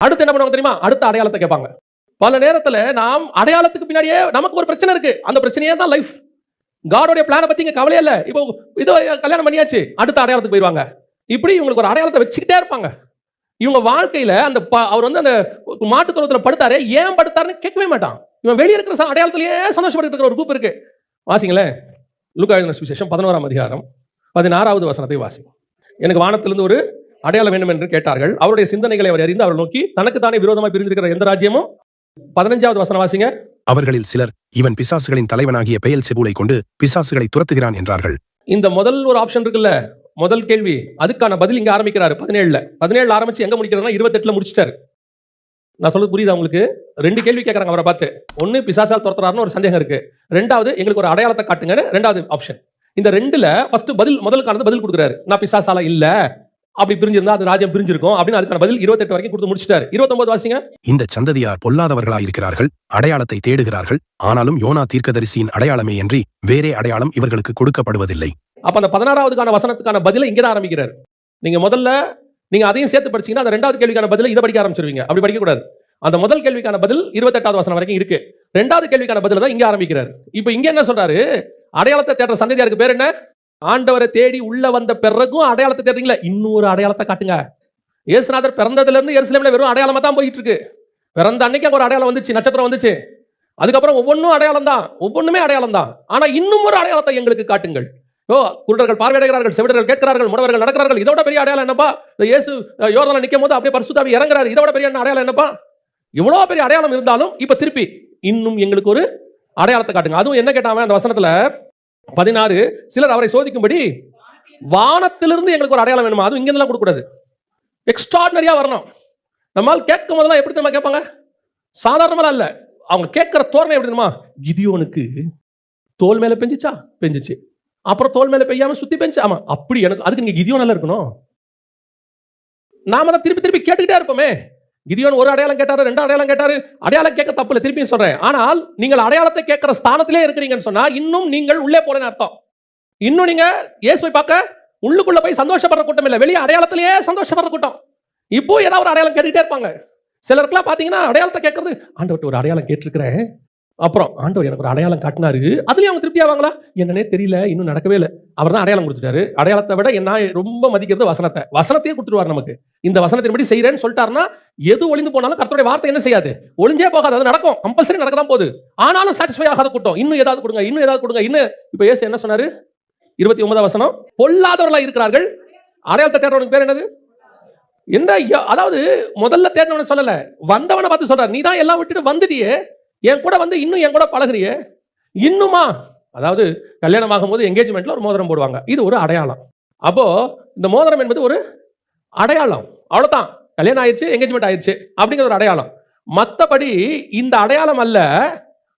அடுத்து என்ன பண்ணுவாங்க தெரியுமா? அடுத்த அடையாளத்தை கேட்பாங்க. பல நேரத்தில் நாம் அடையாளத்துக்கு பின்னாடியே நமக்கு ஒரு பிரச்சனை இருக்கு. அந்த பிரச்சனையே தான் லைஃப். காடோடைய பிளானை பத்தி இங்க கவலையே இல்லை. இப்போ இதோ கல்யாணம் பண்ணியாச்சு, அடுத்த அடையாளத்துக்கு போயிடுவாங்க. இப்படி இவங்களுக்கு ஒரு அடையாளத்தை வச்சுக்கிட்டே இருப்பாங்க. இவங்க வாழ்க்கையில அந்த அவர் வந்து அந்த மாட்டு தொழுவத்துல படுத்தாரு, ஏன் படுத்தாருன்னு கேட்கவே மாட்டான். இவன் வெளியே இருக்கிற அடையாளத்திலேயே சந்தோஷப்பட்டு இருக்கிற ஒரு குரூப் இருக்கு. வாசிங்களேன், லூக்கா எழுதின சுவிசேஷம் 11ஆம் அதிகாரம் 16வது வசனத்தை வாசிங்க. எனக்கு வானத்திலிருந்து ஒரு அடையாளம் வேண்டும் என்று கேட்டார்கள். அவருடைய சிந்தனைகளை அவர் அறிந்து அவர் நோக்கி, தனக்குத்தானே விரோதமாக பிரிந்திருக்கிற எந்த ராஜ்யமும். 15வது வசனம் வாசிங்க. அவர்களில் சிலர், இவன் பிசாசுகளின் தலைவனாகிய பெயல்செபூலை கொண்டு பிசாசுகளை துரத்துகிறான் என்றார்கள். இந்த முதல் ஒரு ஆப்ஷன் இருக்குல்ல, முதல் கேள்வி, அதுக்கான பதில் இங்க ஆரம்பிக்கிறாரு 17 ஆரம்பிச்சு எங்க முடிக்கிறாருன்னா 28 முடிச்சிட்டாரு. நான் சொல்றது புரியுதா உங்களுக்கு? 2 கேள்வி கேட்கறாங்க அவரை பார்த்து. ஒன்னு பிசாசால் துரத்துறாருன்னு ஒரு சந்தேகம் இருக்கு, ரெண்டாவது எங்களுக்கு ஒரு அடையாளத்தை காட்டுங்க, ரெண்டாவது ஆப்ஷன். இந்த ரெண்டுல ஃபர்ஸ்ட் பதில், முதலுக்கானது பதில் கொடுக்குறாரு. நான் பிசாசால இல்ல, அப்படி பிரிஞ்சிருந்தா அது ராஜ்யம் பிரிஞ்சிருக்கும் அப்படின்னு அதுக்கான பதில் 28 வரைக்கும் கொடுத்து முடிச்சிட்டாரு. 29 வாசிங்க. இந்த சந்ததியார் பொல்லாதவர்களாயிருக்கிறார்கள், அடையாளத்தை தேடுகிறார்கள், ஆனாலும் யோனா தீர்க்கதரிசியின் அடையாளமே அன்றி வேறே அடையாளம் இவர்களுக்கு கொடுக்கப்படுவதில்லை. அப்ப அந்த 16வது வசனத்துக்கான பதிலை இங்கதான் ஆரம்பிக்கிறார். நீங்க முதல்ல நீங்க அதையும் சேர்த்து படிச்சீங்கன்னா அந்த 2வது கேள்விக்கான பதிலை இதை படிக்க ஆரம்பிச்சிருவீங்க. அப்படி படிக்க கூடாது. அந்த முதல் கேள்விக்கான பதில் 28வது வசனம் வரைக்கும் இருக்கு. 2வது கேள்விக்கான பதில தான் இங்க ஆரம்பிக்கிறார். இப்ப இங்க என்ன சொல்றாரு? அடையாளத்தை தேடுற சந்ததியாருக்கு பேர் என்ன? ஆண்டவரை தேடி உள்ள வந்த பிறகும் அடையாளத்தை தேடுறீங்களா, இன்னொரு அடையாளத்தை காட்டுங்க. இயேசுநாதர் பிறந்ததுல இருந்து எருசலேம்ல வெறும் அடையாளமா தான் போயிட்டு இருக்கு. பிறந்த அன்னைக்கு ஒரு அடையாளம் வந்துச்சு, நட்சத்திரம் வந்துச்சு. அதுக்கப்புறம் ஒவ்வொன்றும் அடையாளம் தான், ஒவ்வொன்றுமே அடையாளம் தான். ஆனா இன்னும் ஒரு அடையாளத்தை எங்களுக்கு காட்டுங்கள். குருடர்கள் பார்வையடைகிறார்கள், செவிடர்கள் கேட்கிறார்கள், முடவர்கள் நடக்கிறார்கள். இதோட பெரிய அடையாளம் என்னப்பா? இந்த இயேசு யோர்தான்ல நிக்கும் போது அப்படியே பரிசுத்த ஆவி இறங்குறாரு. இதோட பெரிய அடையாளம் என்னப்பா? இவ்வளவு பெரிய அடையாளம் இருந்தாலும் இப்ப திருப்பி இன்னும் எங்களுக்கு ஒரு அடையாளத்தை காட்டுங்க. அதுவும் என்ன கேட்டாம அந்த வசனத்துல 16, சிலர் அவரை சோதிக்கும்படி வானத்திலிருந்து எங்களுக்கு ஒரு அடையாளம் வேணுமா? அதுவும் இங்க இருந்தெல்லாம் கொடுக்க கூடாது, எக்ஸ்ட்ராடினரியா வரணும். நம்மால் கேட்கும் போதெல்லாம் எப்படி தெரியுமா கேட்பாங்க? சாதாரணமா இல்ல, அவங்க கேட்கிற தோரணை எப்படி தெரியுமா? கிதியோனுக்கு தோல் மேல பெஞ்சிச்சா? பெஞ்சிச்சு. அப்புறம் தோல் மேல பெய்யாம சுத்தி பெஞ்சு. ஆமா, அப்படி எனக்கு அதுக்கு நீங்க கிதியோன் நல்லா இருக்கணும். நாம தான் திருப்பி திருப்பி கேட்டுக்கிட்டே இருப்போமே. கிதியோன் ஒரு அடையாளம் கேட்டாரு, 2 அடையாளம் கேட்டாரு. அடையாளம் கேட்க தப்பு இல்லை, திருப்பியும் சொல்றேன். ஆனால் நீங்கள் அடையாளத்தை கேட்கிற ஸ்தானத்திலே இருக்கிறீங்கன்னு சொன்னா இன்னும் நீங்கள் உள்ளே போறேன்னு அர்த்தம். இன்னும் நீங்க இயேசுவை பார்க்க உள்ளுக்குள்ள போய் சந்தோஷப்படுற கூட்டம் இல்லை, வெளியே அடையாளத்திலேயே சந்தோஷப்படுற கூட்டம். இப்போ ஏதாவது ஒரு அடையாளம் கேட்டுக்கிட்டே இருப்பாங்க. சிலருக்குலாம் பாத்தீங்கன்னா அடையாளத்தை கேட்கறது, ஆண்டவர்கிட்ட ஒரு அடையாளம் கேட்டிருக்கிறேன், அப்புறம் ஆண்டவர் எனக்கு ஒரு அடையாளம் காட்டினாரு, அதுலயும் அவங்க திருப்தி ஆவாங்களா? என்னன்னே தெரியல, இன்னும் நடக்கவே இல்லை. அவர் தான் அடையாளம் கொடுத்துட்டாரு. அடையாளத்தை விட என்ன ரொம்ப மதிக்கிறது வசனத்தையே கொடுத்துருவார் நமக்கு. இந்த வசனத்தின்படி செய்யறேன்னு சொல்லிட்டாருன்னா எது ஒளிந்து போனாலும் கர்த்தருடைய வார்த்தை என்ன செய்யாது, ஒளிஞ்சே போகாது. அது நடக்கும், கம்பல்சரி நடக்க தான் போகுது. ஆனாலும் சாட்டிஸ்ஃபை ஆகாத கூட்டம், இன்னும் ஏதாவது கொடுங்க, இன்னும் ஏதாவது கொடுங்க, இன்னும். இப்ப இயேசு என்ன சொன்னாரு? 29 வசனம், பொல்லாதவர்களா இருக்கிறார்கள், அடையாளத்தை தேடுறவனுக்கு பேர் என்னது? என்ன? அதாவது முதல்ல தேடினவன சொல்லல, வந்தவனை பார்த்து சொல்றாரு. நீ தான் எல்லாம் விட்டுட்டு வந்துட்டியே, என் கூட வந்து இன்னும் என் கூட பழகுறியே, இன்னுமா? அதாவது கல்யாணம் ஆகும்போது என்கேஜ்மெண்ட்ல ஒரு மோதிரம் போடுவாங்க, இது ஒரு அடையாளம். அப்போ இந்த மோதிரம் என்பது ஒரு அடையாளம், அவ்வளவுதான். கல்யாணம் ஆயிடுச்சு, என்கேஜ்மெண்ட் ஆயிடுச்சு அப்படிங்கிற ஒரு அடையாளம். மற்றபடி இந்த அடையாளம் அல்ல,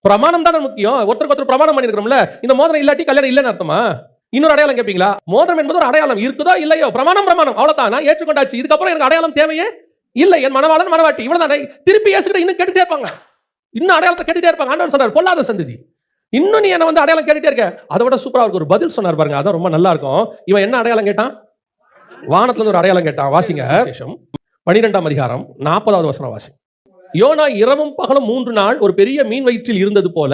பிரமாணம் தானே முக்கியம். ஒருத்தருக்கு ஒருத்தர் பிரமாணம் பண்ணிருக்கிறோம்ல, இந்த மோதிரம் இல்லாட்டி கல்யாணம் இல்லைன்னு அர்த்தமா? இன்னொரு அடையாளம் கேட்பீங்களா? மோதிரம் என்பது ஒரு அடையாளம், இருக்குதோ இல்லையோ, பிரமாணம் அவ்வளவுதான். நான் ஏற்றுக்கொண்டாச்சு, இதுக்கப்புறம் எனக்கு அடையாளம் தேவையே இல்லை. என் மனவாளன் மனவாட்டி இவ்வளவுதான். திருப்பி ஏசுகிட்ட இன்னும் கேட்டுட்டே இருப்பாங்க, இன்னும் அடையாளத்தை கேட்டுட்டே இருப்பாங்க. ஆண்டவர் சொல்றார், பொல்லாத சந்ததி, இன்னும் நீ என்ன வந்து அடையாளம் கேட்டுட்டே இருக்க. அதை விட சூப்பரா அவருக்கு ஒரு பதில் சொன்னார் பாருங்க, அதான் ரொம்ப நல்லா இருக்கும். இவன் என்ன அடையாளம் கேட்டான்? வானத்துல இருந்து ஒரு அடையாளம் கேட்டான். வாசிங்க 12ஆம் அதிகாரம் 40வது வசனம் வாசி. யோனா இரவும் பகலும் 3 நாள் ஒரு பெரிய மீன் வயிற்றில் இருந்தது போல.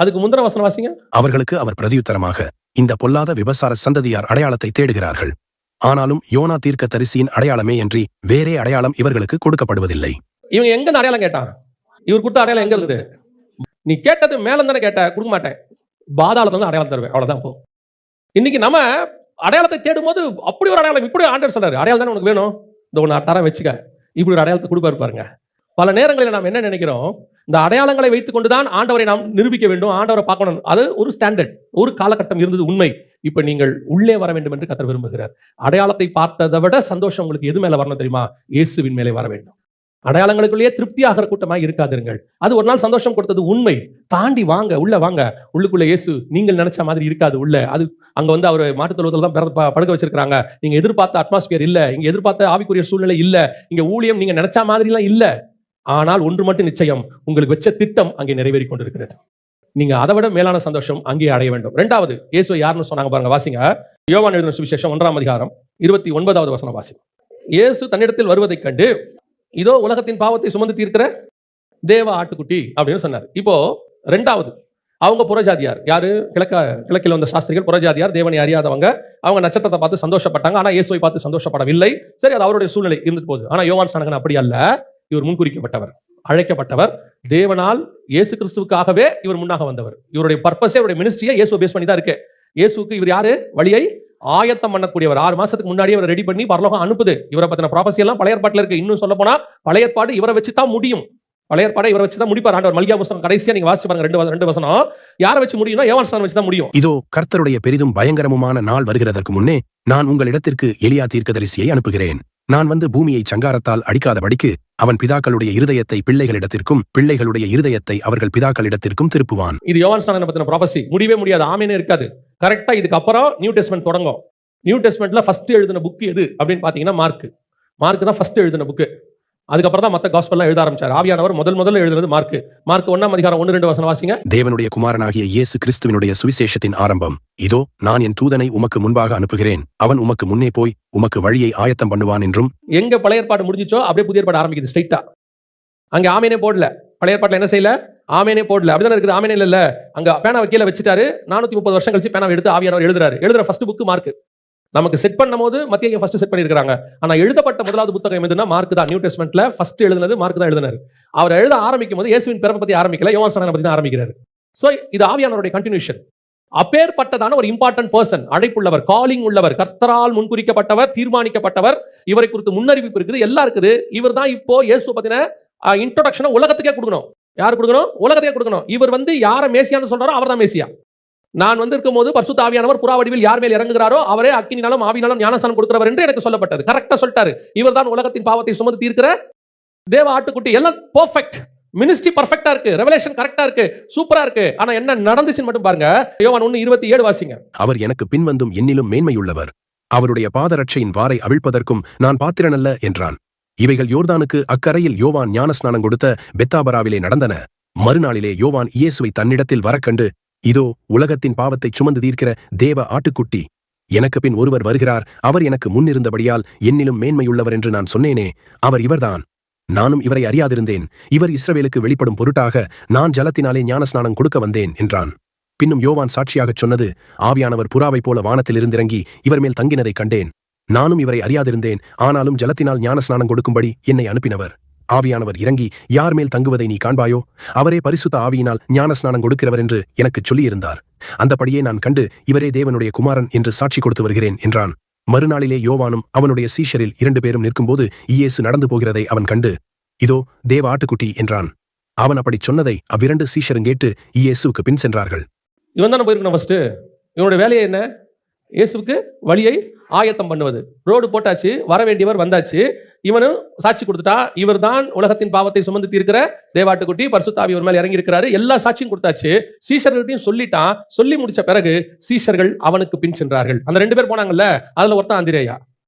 அதுக்கு முந்தின வசனம் வாசிங்க. அவர்களுக்கு அவர் பிரதியுத்தரமாக, இந்த பொல்லாத விபசார சந்ததியார் அடையாளத்தை தேடுகிறார்கள், ஆனாலும் யோனா தீர்க்கதரிசியின் அடையாளமே அன்றி வேறே அடையாளம் இவர்களுக்கு கொடுக்கப்படுவதில்லை. இவங்க எங்க அடையாளம் கேட்டான்? இவர் கொடுத்த அடையாளம் எங்க இருக்குது? நீ கேட்டது மேல தானே கேட்ட, கொடுக்க மாட்டேன், பாதாளத்துல வந்து அடையாளம் தருவேன், அவ்வளவுதான். போ. இன்னைக்கு நம்ம அடையாளத்தை தேடும் போது அப்படி ஒரு அடையாளம், இப்படி ஆண்டவர் சொல்றாரு, அடையாளம் தானே உனக்கு வேணும், இந்த ஒன்று தரம் வச்சுக்க, இப்படி ஒரு அடையாளத்தை கொடுப்பாரு பாருங்க. பல நேரங்களில் நாம் என்ன நினைக்கிறோம், இந்த அடையாளங்களை வைத்துக் கொண்டுதான் ஆண்டவரை நாம் நிரூபிக்க வேண்டும், ஆண்டவரை பார்க்கணும். அது ஒரு ஸ்டாண்டர்ட், ஒரு காலகட்டம் இருந்தது, உண்மை. இப்ப நீங்கள் உள்ளே வர வேண்டும் என்று கர்த்தர் விரும்புகிறார். அடையாளத்தை பார்த்ததை விட சந்தோஷம் உங்களுக்கு எது மேல வரணும் தெரியுமா? இயேசுவின் மேலே வர வேண்டும். அடையாளங்களுக்குள்ளேயே திருப்தியாகிற கூட்டமாக இருக்காதிருங்கள். அது ஒரு நாள் சந்தோஷம் கொடுத்தது உண்மை. தாண்டி வாங்க, உள்ள வாங்க. உள்ளுக்குள்ள இயேசு நீங்கள் நினைச்ச மாதிரி இருக்காது. உள்ள அது அங்க வந்து அவர் மாட்டுத்தொழுவத்தில் தான் படுக்க வச்சிருக்காங்க. நீங்க எதிர்பார்த்த அட்மாஸ்பியர் இல்ல, இங்க எதிர்பார்த்த ஆவிக்குரிய சூழ்நிலை இல்ல, இங்க ஊழியம் நீங்க நினைச்ச மாதிரி எல்லாம் இல்ல. ஆனால் ஒன்று மட்டும் நிச்சயம், உங்களுக்கு வச்ச திட்டம் அங்கே நிறைவேறி கொண்டிருக்கிறது. நீங்க அதை விட மேலான சந்தோஷம் அங்கே அடைய வேண்டும். 2வது இயேசு யாருன்னு சொன்னாங்க பாருங்க, வாசிங்க. யோவான் எழுதின சுவிசேஷம் 1ஆம் அதிகாரம் 29வது வசனம் வாசிங்க. இயேசு தன்னிடத்தில் வருவதைக் கண்டு, இதோ உலகத்தின் பாவத்தை சுமந்து தீர்க்கிற தேவ ஆட்டுக்குட்டி அப்படின்னு சொன்னார். இப்போ 2வது, அவங்க புறஜாதியார். யாரு? கிழக்கில் வந்த சாஸ்திரிகள் புறஜாதியார், தேவனை அறியாதவங்க. அவங்க நட்சத்திரத்தை பார்த்து சந்தோஷப்பட்டாங்க, ஆனா இயேசுவை பார்த்து சந்தோஷப்படவில்லை. சரி, அது அவருடைய சூழ்நிலை இருந்துட்டு போகுது. ஆனா யோவான் ஸ்நானகன் அப்படி அல்ல. இவர் முன்குறிக்கப்பட்டவர், அழைக்கப்பட்டவர், தேவனால் இயேசு கிறிஸ்துவுக்காகவே இவர் முன்னாக வந்தவர். இவருடைய பர்பஸே, இவருடைய மினிஸ்ட்ரியை இயேசு பேஸ் பண்ணி தான் இருக்கு. இயேசுக்கு இவர் யாரு? வழியை ஆயத்தம் பண்ணக்கூடியவர். 6 மாசத்துக்கு முன்னாடியே இவரை ரெடி பண்ணி பரலோகம் அனுப்புது. இவரை பத்தின ப்ராபசி எல்லாம் பழைய ஏற்பாட்டில் இருக்கு. இன்னும் சொல்ல போனா பழைய ஏற்பாடு இவரை வச்சு தான் முடியும். பழைய ஏற்பாடை இவரை வச்சு தான் முடிப்பார் ஆண்டவர். மல்கியா புத்தகம் கடைசியா நீங்க வாசிச்சு பாருங்க, ரெண்டு வசனம். யாரை வச்சு முடியும்னா யோவான் ஸ்நானன் வச்சு தான் முடியும். இதோ கர்த்தருடைய பெரிதும் பயங்கரமுமான நாள் வருகிறதற்கு முன்னே நான் உங்களிடத்திற்கு எலியா தீர்க்கதரிசியை அனுப்புகிறேன். நான் வந்து பூமியை சங்காரத்தால் அடிக்காதபடிக்கு அவன் பிதாக்களுடைய இருதயத்தை பிள்ளைகளிடத்திற்கும் பிள்ளைகளுடைய இருதயத்தை அவர்கள் பிதாக்களிடத்திற்கும் திருப்புவான். இது யோவான் ஸ்நானனை பத்தின ப்ராபசி. முடியவே முடியாது, ஆமேனே இருக்காது. கரெக்டா இதுக்கு அப்புறம் நியூ டெஸ்ட்மென்ட் தொடங்கும். நியூ டெஸ்ட்மென்ட்ல ஃபர்ஸ்ட் எழுதின புக் எது அப்படின்னு பாத்தீங்கன்னா மார்க் தான் ஃபர்ஸ்ட் எழுதின புக். அதுக்கப்புறம் தான் மற்ற காஸ்பல்லாம் எழுத ஆரம்பிச்சார். ஆவியானவர் முதல்ல எழுதுறது மார்க் 1 அதிகாரம் 1-2 வசனம் வாசிங்க. தேவனுடைய குமாரனாகிய இயேசு கிறிஸ்துவினுடைய சுவிசேஷத்தின் ஆரம்பம். இதோ நான் என் தூதனை உமக்கு முன்பாக அனுப்புகிறேன், அவன் உமக்கு முன்னே போய் உமக்கு வழியை ஆயத்தம் பண்ணுவான் என்றும். எங்க பழைய ஏற்பாடு முடிஞ்சிச்சோ அப்படியே புதிய ஏற்பாடு ஆரம்பிக்குது ஸ்ட்ரைட்டா. அங்க ஆமேனே போடல, பழைய ஏற்பாட்டுல என்ன செய்யல, ஆமேனே போடல. அப்படிதான் இருக்குது. ஆமேனே இல்ல, அங்க பேனாவை கீழே வச்சுட்டாரு. 430 வருஷம் கழிச்சு பேனாவை எடுத்து ஆவியானவர் எழுதுற ஃபர்ஸ்ட் புக் மார்க். நமக்கு செட் பண்ணும் போது மத்திய ஃபர்ஸ்ட் செட் பண்ணிருக்காங்க. ஆனா எழுதப்பட்ட முதலாவது புத்தகம் எதுனா மார்க் தான். நியூ டெஸ்ட்மென்ட்ல ஃபர்ஸ்ட் எழுதுனது மார்க் தான் எழுதினாரு. அவர் எழுத ஆரம்பிக்கும் போது இயேசுவின் பிறப்பை பத்தி ஆரம்பிக்கல, யோவான் ஸ்நானனை பத்தி தான் ஆரம்பிக்கிறாரு. சோ இது ஆவியானவருடைய கண்டினியூஷன். அப்பேற்பட்டதான ஒரு இம்பார்ட்டன்ட் பர்சன், அழைப்புள்ளவர், காலிங் உள்ளவர், கர்த்தரால் முன்குறிக்கப்பட்டவர், தீர்மானிக்கப்பட்டவர், இவரை குறித்து முன்னறிவிப்பு இருக்குது, எல்லாம் இருக்குது. இவர் தான் இப்போ இயேசு பத்தின இன்ட்ரோடக்ஷனை உலகத்துக்கே கொடுக்கணும். யார் கொடுக்கணும்? உலகத்துக்கே கொடுக்கணும். இவர் வந்து யாரை மேசியான்னு சொல்றாரோ அவர் தான் மேசியா. நான் வந்து இருக்கும்போது பரிசுத்த ஆவியானவர் புறா வடிவில் யார் மேல் இறங்குகிறாரோ அவரே அக்கினினாலும் ஆவியினாலும் ஞானஸ்நானம் கொடுக்கிறவர் என்று எனக்கு சொல்லப்பட்டது. கரெக்டா சொல்லிட்டாரு. இவர்தான் உலகத்தின் பாவத்தை சுமந்து தீர்க்கிற தேவ ஆட்டுக்குட்டி. எல்லாம் பெர்ஃபெக்ட். மினிஸ்ட்ரி பர்ஃபெக்ட்டா இருக்கு, ரெவலேஷன் கரெக்டா இருக்கு, சூப்பரா இருக்கு. ஆனா என்ன நடந்துச்சுன்னு மட்டும் பாருங்க. யோவான் 1:27 வாசிங்க. அவர் எனக்கு பின்வந்தும் என்னிலும் மேன்மையுள்ளவர், அவருடைய பாதரட்சையின் வாரை அவிழ்ப்பதற்கும் நான் பாத்திரனல்ல என்றான். இவைகள் யோர்தானுக்கு அக்கரையில் யோவான் ஞானஸ்நானம் கொடுத்த பெத்தாபராவிலே நடந்தன. மறுநாளிலே யோவான் இயேசுவை தன்னிடத்தில் வரக்கண்டு, இதோ உலகத்தின் பாவத்தை சுமந்து தீர்க்கிற தேவ ஆட்டுக்குட்டி, எனக்கு பின் ஒருவர் வருகிறார், அவர் எனக்கு முன்னிருந்தபடியால் என்னிலும் மேன்மையுள்ளவர் என்று நான் சொன்னேனே, அவர் இவர்தான். நானும் இவரை அறியாதிருந்தேன். இவர் இஸ்ரவேலுக்கு வெளிப்படும் பொருட்டாக நான் ஜலத்தினாலே ஞானஸ்நானம் கொடுக்க வந்தேன் என்றான். பின்னும் யோவான் சாட்சியாகச் சொன்னது, ஆவியானவர் புறாவைப் போல வானத்தில் இருந்திறங்கி இவர் மேல் தங்கினதைக் கண்டேன். நானும் இவரை அறியாதிருந்தேன், ஆனாலும் ஜலத்தினால் ஞானஸ்நானம் கொடுக்கும்படி என்னை அனுப்பினவர். ஆவியானவர் இறங்கி யார் மேல் தங்குவதை நீ காண்பாயோ, அவரே பரிசுத்த ஆவியினால் ஞானஸ்நானம் கொடுக்கிறவர் என்று எனக்குச் சொல்லியிருந்தார். அந்தபடியே நான் கண்டு இவரே தேவனுடைய குமாரன் என்று சாட்சி கொடுத்து வருகிறேன் என்றான். மறுநாளிலே யோவானும் அவனுடைய சீஷரில் 2 பேரும் நிற்கும்போது இயேசு நடந்து போகிறதை அவன் கண்டு, இதோ தேவ ஆட்டுக்குட்டி என்றான். அவன் அப்படி சொன்னதை அவ்விரண்டு சீஷரும் கேட்டு இயேசுவுக்கு பின் சென்றார்கள். இவன் தானே போயிருக்கணும் ஃபர்ஸ்ட். இவனுடைய வேலையை என்ன? இயேசுவுக்கு வழியை ஆயத்தம் பண்ணுவது. ரோடு போட்டாச்சு, வர வேண்டியவர் வந்தாச்சு. இவனும் சாட்சி கொடுத்துட்டா, இவர் தான் உலகத்தின் பாவத்தை சுமந்து தீர்க்கிற தேவாட்டுக்குட்டி, பரிசுத்த ஆவி இவர் மேல் இறங்கி இருக்கிறாரு. எல்லா சாட்சியும் கொடுத்தாச்சு. சீஷர்கள்ட்டையும் சொல்லிட்டான். சொல்லி முடிச்ச பிறகு சீஷர்கள் அவனுக்கு பின் சென்றார்கள். அந்த 2 பேர் போனாங்கல்ல, அதுல ஒருத்தன் அந்திரேயா.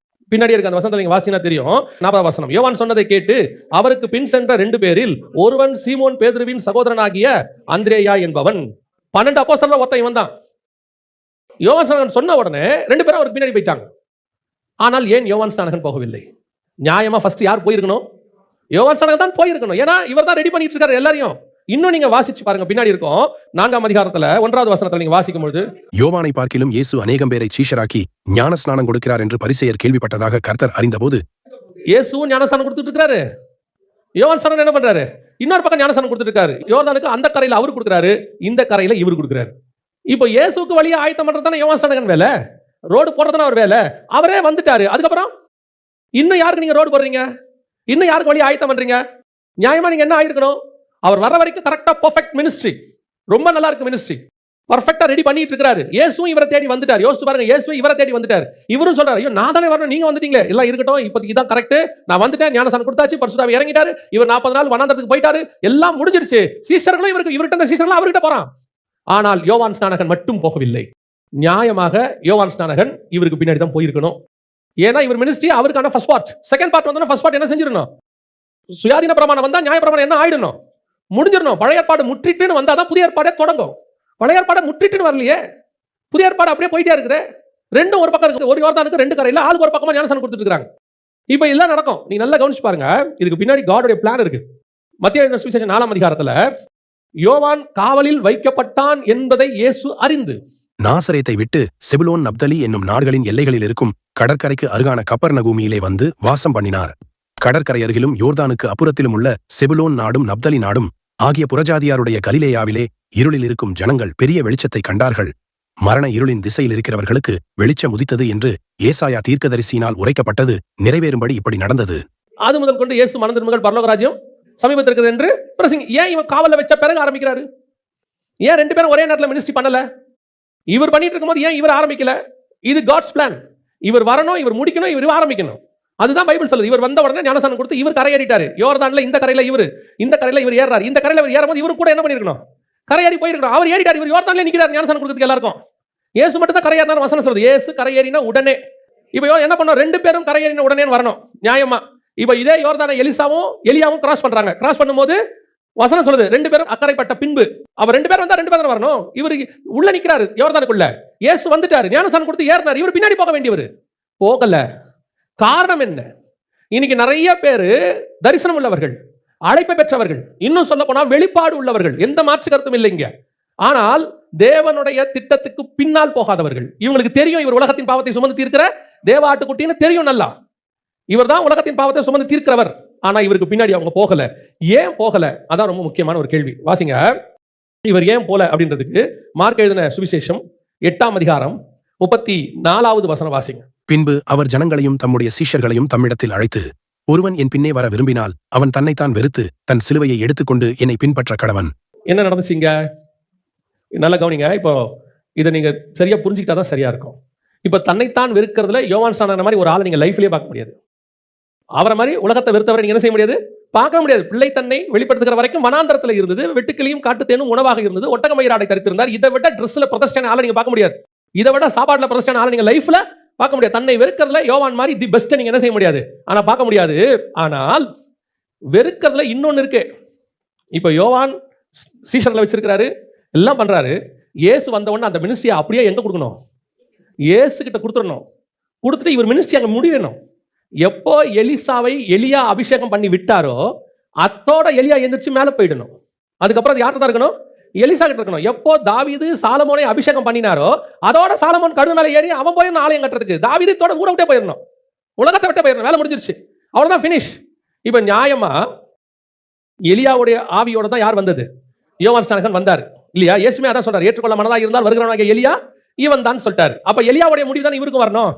பின்னாடி இருக்க அந்த வசனத்தை நீங்க வாசினா தெரியும். 4வது வசனம். யோவான் சொன்னதை கேட்டு அவருக்கு பின் சென்ற 2 பேரில் ஒருவன் சீமோன் பேதுருவின் சகோதரனாகிய அந்திரேயா என்பவன். 12 அப்போஸ்தலர்ல ஒருத்தன் இவன் தான். யோவான் ஸ்நானகன் சொன்ன உடனே 2 பேரும் அவருக்கு பின்னாடி போயிட்டாங்க. ஆனால் ஏன் யோவான் ஸ்நானகன் போகவில்லை? நியாயமா ஃபர்ஸ்ட் யார் போயிருக்கணும்? யோவான் ஸ்நானகன் தான் போயிருக்கணும். ஏன்னா இவர் தான் ரெடி பண்ணிட்டு இருக்காரு எல்லாரையும். இன்னும் நீங்க வாசிச்சு பாருங்க, பின்னாடி இருக்கும் 4ஆம் அதிகாரத்துல 1வது வசனத்துல நீங்க வாசிக்கும் பொழுது, யோவானை பார்க்கிலும் இயேசு அநேகம் பேரை சீஷராக்கி ஞானஸ்நானம் கொடுக்கிறார் என்று பரிசேயர் கேள்விப்பட்டதாக கர்த்தர் அறிந்தபோது, இயேசுவும் ஞானஸ்நானம் கொடுத்துட்டு இருக்காரு. யோவான் ஸ்நானகன் என்ன பண்றாரு? இன்னொரு பக்கம் ஞானஸ்நானம் கொடுத்துட்டு இருக்காரு. யோர்தானுக்கு அந்த கரையில அவர் கொடுக்கிறாரு, இந்த கரையில இவர் கொடுக்கிறாரு. இப்போ இயேசுக்கு வழியை ஆயத்தம் பண்றது தானே யோவான் ஸ்நானகன் வேலை. ரோடு போடுறதுனா அவர் வேலை. அவரே வந்துட்டாரு. அதுக்கப்புறம் இன்னும் யாருக்கு நீங்க ரோடு போடுறீங்க? இன்னும் யாருக்கு வழி ஆயத்தம் பண்றீங்க? நியாயமா நீங்க என்ன ஆயிருக்கணும்? அவர் வர வரைக்கும் கரெக்டா பெர்ஃபெக்ட் மினிஸ்ட்ரி, ரொம்ப நல்லா இருக்கு மினிஸ்ட்ரி, பர்ஃபெக்ட்டா ரெடி பண்ணிட்டு இருக்காரு. இயேசுவும் இவரை தேடி வந்துட்டார். யோசிச்சு பாருங்க, இயேசுவும் இவரை தேடி வந்துட்டார். இவரும் சொல்றாரு, ஐயோ நான் தானே வரணும், நீங்க வந்துட்டீங்களே, எல்லாம் இருக்கட்டும், இப்போதைக்கு இதான் கரெக்ட், நான் வந்துட்டேன், ஞானஸ்நானம் கொடுத்தாச்சு, பரிசுத்த ஆவி இறங்கிட்டாரு, இவர் 40 நாள் வனாந்தரத்துக்கு போயிட்டாரு, எல்லாம் முடிஞ்சிருச்சு. சீஷர்களும் இவர்கிட்ட சீஷர்களும் அவர்கிட்ட போறான். ஆனால் யோவான் ஸ்நானகன் மட்டும் போகவில்லை. நியாயமாக யோவான் ஸ்நானகன் இவருக்கு பின்னாடி தான் போயிருக்கணும். ஏன்னா இவர் மினிஸ்ட்ரி அவருக்கான ஃபர்ஸ்ட் பார்ட். செகண்ட் பார்ட் வந்தா ஃபர்ஸ்ட் பார்ட் என்ன செஞ்சிடணும்? சுயாதீன பிரமாணம் வந்தா நியாய பிரமாணம் என்ன ஆயிடணும்? முடிஞ்சிடணும். பழைய ஏற்பாடு முற்றிட்டுன்னு வந்தாதான் புதிய ஏற்பாடே தொடங்கும். பழைய ஏற்பாடு முற்றிட்டுன்னு வரலையே, புதிய ஏற்பாடு அப்படியே போயிட்டே இருக்குது. ரெண்டும் ஒரு பக்கம் இருக்குது. ஒரு யோர்தானுக்கு 2 கரையில ஆளுக்கு ஒரு பக்கமா ஞானஸ்நானம் கொடுத்துட்டு இருக்காங்க. இப்போ எல்லாம் நடக்கும். நீங்க நல்லா கவனிச்சு பாருங்க. இதுக்கு பின்னாடி காடோட பிளான் இருக்கு. மத்திய எழுதின சுவிசேஷம் 4ஆம் அதிகாரத்துல யோவான் காவலில் வைக்கப்பட்டான் என்பதை இயேசு அறிந்து நாசரேத்தை விட்டு செபுலோன் நப்தலி என்னும் நாடுகளின் எல்லைகளில் இருக்கும் கடற்கரைக்கு அருகான கப்பர்நகூமியிலே வந்து வாசம் பண்ணினார். கடற்கரை அருகிலும் யோர்தானுக்கு அப்புறத்திலும் உள்ள செபுலோன் நாடும் நப்தலி நாடும் ஆகிய புறஜாதியாருடைய கலிலேயாவிலே இருளில் இருக்கும் ஜனங்கள் பெரிய வெளிச்சத்தை கண்டார்கள். மரண இருளின் திசையில் இருக்கிறவர்களுக்கு வெளிச்சம் உதித்தது என்று ஏசாயா தீர்க்கதரிசியினால் உரைக்கப்பட்டது நிறைவேறும்படி இப்படி நடந்தது. அது முதல் கொண்டு இயேசு மனம் திரும்புங்கள், பரலோக ராஜ்யம் சமீபத்தில் இருக்குது என்று பிரசங்க. ஏன் இவன் காவல்ல வச்ச பிறகு ஆரம்பிக்கிறாரு? ஏன் 2 பேரும் ஒரே நேரத்தில் மினிஸ்ட்ரி பண்ணல? இவர் பண்ணிட்டு இருக்கும்போது ஏன் இவர் ஆரம்பிக்கல? இது காட்ஸ் பிளான். இவர் வரணும், இவர் முடிக்கணும், இவர் ஆரம்பிக்கணும். அதுதான் பைபிள் சொல்லுது. இவர் வந்த உடனே ஞானஸ்நானம் கொடுத்து இவர் கரையேறிட்டாரு. யோர்தான்ல இந்த கரையில இவர், இந்த கரையில இவர் ஏறாரு. இந்த கரையில இவர் ஏறும்போது இவர் கூட என்ன பண்ணிருக்கணும்? கரையேறி போயிருக்கணும். அவர் ஏறிட்டார். இவர் யோர்தான்ல நிக்கிறார் ஞானஸ்நானம் கொடுக்கிறதுக்கு எல்லாருக்கும். இயேசு மட்டும் தான் கரையேறினார் வசனம் சொல்லுது. இயேசு கரையேறினா உடனே. இப்போ என்ன பண்ணோம்? 2 பேரும் கரையேறின உடனே வரணும் நியாயமா. இப்போ இதே யோர்தானை எலிசாவும் எலியாவும் கிராஸ் பண்றாங்க. கிராஸ் பண்ணும்போது வசனம் சொல்லுது 2 பேரும் அக்கறைப்பட்ட பின்பு. அவர் 2 பேரும் வந்தா 2 பேரும் வரணும். இவர் உள்ள நிக்கிறாரு யோர்தானுக்குள்ள. இயேசு வந்துட்டாரு, ஞானஸ்நானம் கொடுத்து ஏறினார். இவர் பின்னாடி போக வேண்டியவர் போகல. காரணம் என்ன? இன்னைக்கு நிறைய பேர் தரிசனம் உள்ளவர்கள், அழைப்பை பெற்றவர்கள், இன்னும் சொல்ல போனா வெளிப்பாடு உள்ளவர்கள், எந்த மாற்று கருத்தும் இல்லைங்க. ஆனால் தேவனுடைய திட்டத்துக்கு பின்னால் போகாதவர்கள். இவங்களுக்கு தெரியும் இவர் உலகத்தின் பாவத்தை சுமந்து தீர்க்கிற தேவ ஆட்டுக்குட்டின்னு தெரியும் நல்லா. இவர் தான் உலகத்தின் பாவத்தை சுமந்து தீர்க்கிறவர். ஆனா இவருக்கு பின்னாடி அவங்க போகல. ஏன் போகல? அதான் ரொம்ப முக்கியமான ஒரு கேள்வி. வாசிங்க, இவர் ஏன் போல அப்படின்றதுக்கு மார்க் எழுதின சுவிசேஷம் 8ஆம் அதிகாரம் 34வது வசனம் வாசிங்க. பின்பு அவர் ஜனங்களையும் தம்முடைய சீஷர்களையும் தம்மிடத்தில் அழைத்து, ஒருவன் என் பின்னே வர விரும்பினால் அவன் தன்னைத்தான் வெறுத்து தன் சிலுவையை எடுத்துக்கொண்டு என்னை பின்பற்ற கடவன். என்ன நடந்துச்சுங்க? நல்லா கவனிங்க. இப்போ இதை நீங்க சரியா புரிஞ்சுக்கிட்டா தான் சரியா இருக்கும். இப்போ தன்னைத்தான் வெறுக்கிறதுல யோவான் ஸ்நானன் மாதிரி ஒரு ஆளை நீங்க லைஃப்லயே பார்க்க முடியாது. அவரை மாதிரி உலகத்தை வெறுத்தவரை நீங்க என்ன செய்ய முடியாது? பார்க்க முடியாது. பிள்ளை தன்னை வெளிப்படுத்துகிற வரைக்கும் வனாந்தரத்தில் இருந்தது. வெட்டுக்கிளியும் காட்டுத்தேனும் உணவாக இருந்தது. ஒட்டகமயிராடை தரித்திருந்தார். இதை விட ட்ரெஸ்ல பிரதிஷ்டான ஆளை நீங்க பார்க்க முடியாது. இதை விட சாப்பாடுல பிரதிஷ்டான ஆளை நீங்க லைஃப்ல பார்க்க முடியாது. தன்னை வெறுக்கிறதுல யோவான் மாதிரி தி பெஸ்ட் நீங்க என்ன செய்ய முடியாது? ஆனா பார்க்க முடியாது. ஆனால் வெறுக்கிறதுல இன்னொன்னு இருக்கு. இப்போ யோவான் சீஷர்ல வச்சிருக்கிறாரு, எல்லாம் பண்றாரு. இயேசு வந்த உடனே அந்த மினிஸ்ட்ரியை அப்படியே எங்க கொடுக்கணும்? இயேசு கிட்ட கொடுத்துடணும். கொடுத்துட்டு இவர் மினிஸ்ட்ரி அங்க முடியணும். எப்போ எலிசாவை எலியா அபிஷேகம் பண்ணி விட்டாரோ அத்தோட எலியா எந்திரிச்சு மேல போயிடணும். அதுக்கப்புறம் அது யார்கிட்ட தான் இருக்கணும்? எலிசா கிட்ட இருக்கணும். எப்போ தாவீது சாலமோனை அபிஷேகம் பண்ணினாரோ அதோட சாலமோன் கழுகு மேல ஏறி அவன் போய் ஆலயம் கட்டுறதுக்கு தாவீதத்தோட ஊரை விட்டே போயிடணும், உலகத்தை விட்டே போயிடணும். வேலை முடிஞ்சிருச்சு, அவ்வளவுதான், ஃபினிஷ். இப்ப நியாயமா எலியாவுடைய ஆவியோட தான் யார் வந்தது? யோவான் ஸ்நானகன் வந்தார் இல்லையா? இயேசுமே அதான் சொல்றாரு, ஏற்றுக்கொள்ள மனதா இருந்தால் வருகிறவனாகிய எலியா இவன் தான் சொல்லிட்டாரு. அப்ப எலியாவுடைய முடிவு தான் இவருக்கும் வரணும்.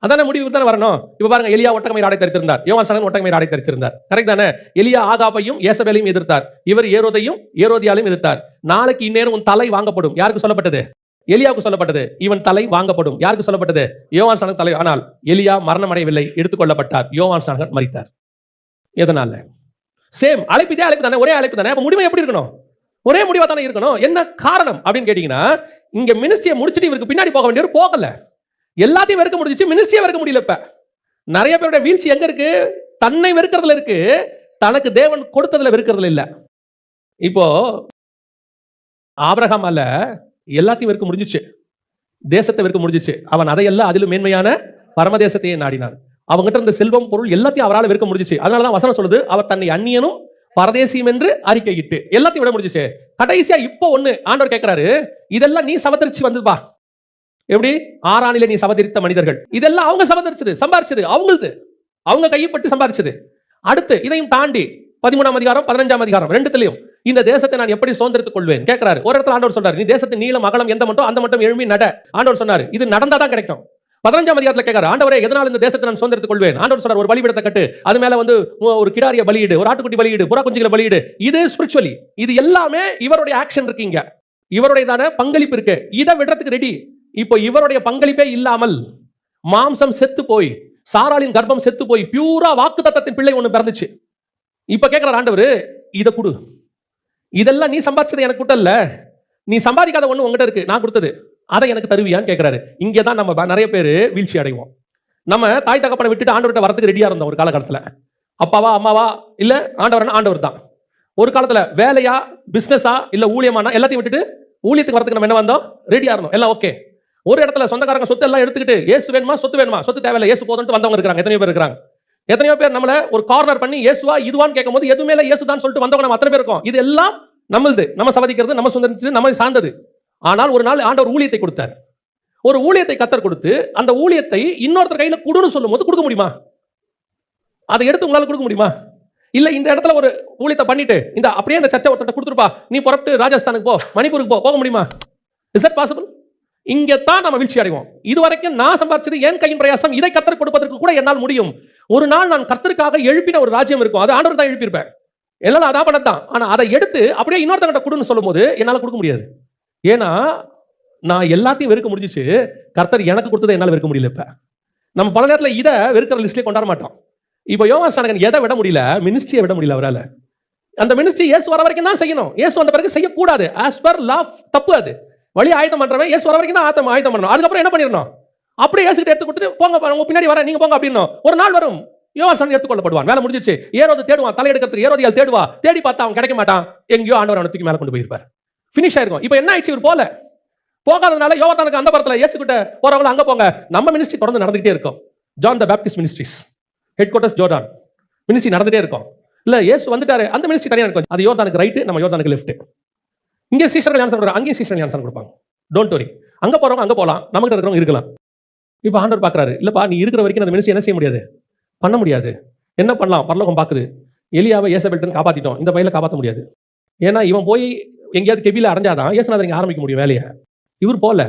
அதான முடிவு தானே வரணும். இப்ப பாருங்க, எலியா ஒட்டகமயிர் ஆடை தரித்திருந்தார், யோவான் ஸ்நானகன் ஒட்டகமயிர் ஆடை தரித்திருந்தார். கரெக்ட் தானே? எலியா ஆகாபையும் ஏசபேலையும் எதிர்த்தார். இவர் ஏரோதையும் ஏரோதியாலையும் எதிர்த்தார். நாளைக்கு இந்நேரம் உன் தலை வாங்கப்படும். யாருக்கு சொல்லப்பட்டது? எலியாவுக்கு சொல்லப்பட்டது. இவன் தலை வாங்கப்படும். யாருக்கு சொல்லப்பட்டது? யோவான் ஸ்நானகன் தலை. ஆனால் எலியா மரணம் அடையவில்லை, எடுத்துக்கொள்ளப்பட்டார். யோவான் ஸ்நானகன் மரித்தார். எதனால? சேம் அழைப்பு, இதே அழைப்பு தானே, ஒரே அழைப்பு தானே. அப்ப முடிவு எப்படி இருக்கணும்? ஒரே முடிவா தானே இருக்கணும். என்ன காரணம் அப்படின்னு கேட்டீங்கன்னா, இங்க மினிஸ்ட்ரியை முடிச்சுட்டு இவருக்கு பின்னாடி போக வேண்டியவர் போகல. எல்லாத்தையும் வெறுக்க முடிஞ்சிச்சு, மினிஸ்ட்ரியை வெறுக்க முடியல. இப்ப நிறைய பேருடைய வீழ்ச்சி எங்க இருக்கு? தன்னை வெறுக்கிறதுல இருக்கு, தனக்கு தேவன் கொடுத்ததுல வெறுக்கிறதுல இல்ல. இப்போ ஆபிரகாமால எல்லாத்தையும் வெறுக்க முடிஞ்சிச்சு, தேசத்தை வெறுக்க முடிஞ்சிச்சு. அவன் அதையெல்லாம் அதிலும் மேன்மையான பரமதேசத்தையே நாடினான். அவங்ககிட்ட இருந்த செல்வம் பொருள் எல்லாத்தையும் அவரால் வெறுக்க முடிஞ்சிச்சு. அதனாலதான் வசனம் சொல்லுது, அவர் தன்னை அந்நியனும் பரதேசியும் என்று அறிக்கையிட்டு எல்லாத்தையும் விட முடிஞ்சிச்சு. கடைசியா இப்போ ஒண்ணு ஆண்டவர் கேட்கிறாரு, இதெல்லாம் நீ சவதரிச்சு வந்துப்பா. எப்படி? ஆரானிலே நீ சவதரித்த மனிதர்கள், இதெல்லாம் அவங்க சவதரிச்சது, சம்பாரிச்சது, அவங்களது, அவங்க கைப்பட்டு சம்பாரிச்சது. அடுத்து இதையும் தாண்டி 13ஆம் அதிகாரம் 15ஆம் அதிகாரம் ரெண்டுத்திலையும் இந்த தேசத்தை நான் எப்படி சுதந்திரத்துக் கொள்வேன் கேட்கிறாரு. ஒரு இடத்துல ஆண்டவர் சொல்றாரு, நீ தேசத்தின் நீளம் அகலம் எந்த மட்டும் அந்த மட்டும் எழும்பி நட. ஆண்டவர் சொன்னாரு, இது நடந்தாதான் கிடைக்கும். 15ஆம் அதிகாரத்துல கேட்கிறாரு, ஆண்டவரே எதனால் இந்த தேசத்தை நான் சுதந்திரத்துக் கொள்வேன்? ஆண்டவர் சொல்றாரு, ஒரு பலிபீடத்தை கட்டு, அது மேல ஒரு கிடாரிய பலியிடு, ஒரு ஆட்டுக்குட்டி பலியிடு, புறா குஞ்சுகளை பலியிடு. இது ஸ்பிரிச்சுவலி, இது எல்லாமே இவருடைய ஆக்ஷன் இருக்கீங்க, இவருடையதான பங்களிப்பு இருக்கு. இதை விடுறதுக்கு ரெடி. இப்போ இவருடைய பங்களிப்பே இல்லாமல் மாம்சம் செத்து போய், சாராளின் கர்ப்பம் செத்து போய், பியூரா வாக்குத்தத்தத்தின் பிள்ளை ஒண்ணு பிறந்துச்சு. இப்ப கேட்கிறார் ஆண்டவர், இதை கொடு, இதெல்லாம் நீ சம்பாதிச்சது எனக்கு கொடுத்தல்ல, நீ சம்பாதிக்காத ஒண்ணு உங்ககிட்ட இருக்கு, நான் கொடுத்தது, அதை எனக்கு தருவியான்னு கேட்கிறாரு. இங்கதான் நம்ம நிறைய பேர் வீழ்ச்சி அடைவோம். நம்ம தாய் தகப்பனை விட்டுட்டு ஆண்டவர்கிட்ட வரதுக்கு ரெடியா இருந்தோம் ஒரு காலகட்டத்தில். அப்பாவா அம்மாவா இல்ல ஆண்டவர்னா ஆண்டவர் தான். ஒரு காலத்துல வேலையா பிசினஸா இல்ல ஊழியமானா எல்லாத்தையும் விட்டுட்டு ஊழியத்துக்கு வரதுக்கு நம்ம என்ன வந்தோம்? ரெடியா இருந்தோம், எல்லாம் ஓகே. ஒரு இடத்துல சொந்தக்காரங்க சொத்து எல்லாம் எடுத்துக்கிட்டு, ஏசு வேணுமா சொத்து வேணுமா, சொத்து தேவையில்லை ஏசு போதும்னு வந்தவங்க இருக்காங்க. எத்தனையோ பேர் இருக்காங்க. எத்தனையோ பேர் நம்மள ஒரு கார்னர் பண்ணி ஏசுவா இதுவான்னு கேட்கும் போது எதுவுமே இல்லை ஏசு தான் சொல்லிட்டு வந்தவங்க நம்ம அத்தனை பேர் இருக்கோம். இது எல்லாம் நம்மளுது, நம்ம சவதிக்கிறது, நம்ம சுதந்திரிச்சது, நம்ம சார்ந்தது. ஆனால் ஒரு நாள் ஆண்டவர் ஊழியத்தை கொடுத்தார். ஒரு ஊழியத்தை கத்தர் கொடுத்து அந்த ஊழியத்தை இன்னொருத்தர் கையில கொடுன்னு சொல்லும் போது கொடுக்க முடியுமா? அதை எடுத்து உங்களால கொடுக்க முடியுமா? இல்ல இந்த இடத்துல ஒரு ஊழியத்தை பண்ணிட்டு இந்த அப்படியே அந்த சர்ச்சை ஒருத்தர் கொடுத்துருப்பா, நீ புறப்பட்டு ராஜஸ்தானுக்கு போ, மணிப்பூருக்கு போக முடியுமா? Is that possible? இங்கே தான் நம்ம வீழ்ச்சி அடைவோம். இதுவரைக்கும் நான் சம்பாதிச்சது என் கையின் பிரயாசம், இதை கத்தர் கொடுப்பதற்கு கூட என்னால் முடியும். ஒரு நாள் நான் கர்த்தருக்காக எழுப்பின ஒரு ராஜ்யம் இருக்கும், அது ஆண்டவர் தான் எழுப்பியிருப்பேன். எல்லாம் அதான் பண்ணதான். ஆனா அதை எடுத்து அப்படியே இன்னொருத்தங்கிட்ட கொடுன்னு சொல்லும் போது என்னால கொடுக்க முடியாது. ஏன்னா நான் எல்லாத்தையும் வெறுக்க முடிஞ்சிச்சு, கர்த்தர் எனக்கு கொடுத்ததை என்னால வெறுக்க முடியல. இப்ப நம்ம பல நேரத்தில் இதை வெறுக்கிற லிஸ்ட்லேயே கொண்டாட மாட்டோம். இப்போ யோவான் ஸ்நானகன் எதை விட முடியல? மினிஸ்ட்ரியை விட முடியல அவரால். அந்த மினிஸ்ட்ரி இயேசு வர வரைக்கும் தான் செய்யணும். இயேசு வந்த பிறகு செய்யக்கூடாது. ஆஸ் பர் லா தப்பு. அது வழி ஆயத்தம் பண்றவன் இயேசு வர வரைக்கும் தான் ஆயத்தம் பண்ணணும். அதுக்கப்புறம் என்ன பண்ணிடணும்? அப்படியே இயேசுகிட்ட எடுத்து கொடுத்துட்டு போங்க, உங்க பின்னாடி வர, நீங்க போங்க அப்படின்னு ஒரு நாள் வரும். யோவான் ஸ்நானகன் எடுத்துக்கொள்ளப்படுவான். வேலை முடிஞ்சிருச்சு. ஏரோது தேடுவான், தலையெடுக்கிறதுக்கு ஏரோதியால் தேடுவா. தேடி பார்த்தா அவன் கிடைக்க மாட்டான். எங்கேயோ ஆண்டவர் அவனை தூக்கி மேலே கொண்டு போயிருப்பார். ஃபினிஷ் ஆயிருக்கும். இப்போ என்ன ஆயிடுச்சு? இவர் போகாதனால யோவானுக்கு அந்த படத்துல இயேசு கிட்ட போறவங்க அங்க போங்க. நம்ம மினிஸ்ட்ரி தொடர்ந்து நடந்துகிட்டே இருக்கும். ஜான் த Baptist ministries head quarters Jordan ministry நடந்துட்டே இருக்கும். இல்ல இயேசு வந்துட்டாரு, அந்த மினிஸ்ட்ரி தனியா இருக்கும். அது யோர்தானுக்கு ரைட், நம்ம யோர்தானுக்கு லெஃப்ட். இங்கே சீஷர்கள் ஞானஸ்நானம் கொடுக்குறாங்க, அங்கேயும் சீஷர்கள் ஞானஸ்நானம் கொடுப்பாங்க. Don't worry. அங்க போறவங்க அங்க போலாம், நம்மகிட்ட இருக்கிறவங்க இருக்கலாம். இப்போ ஆண்டவர் பார்க்கறாரு, இல்லப்பா நீ இருக்கிற வரைக்கும் அந்த மினிஸ்ட்ரி என்ன செய்ய முடியாது, பண்ண முடியாது. என்ன பண்ணலாம்? பரலோகம் பார்க்குது. எலியாவை ஏசபெல்டன் காப்பாத்திட்டோம், இந்த பையில காப்பாற்ற முடியாது. ஏன்னா இவன் போய் எங்கேயாவது கெபில அடைஞ்சாதான் இயேசுநாதர் இங்கே ஆரம்பிக்க முடியும் வேலையை. இவர் போல,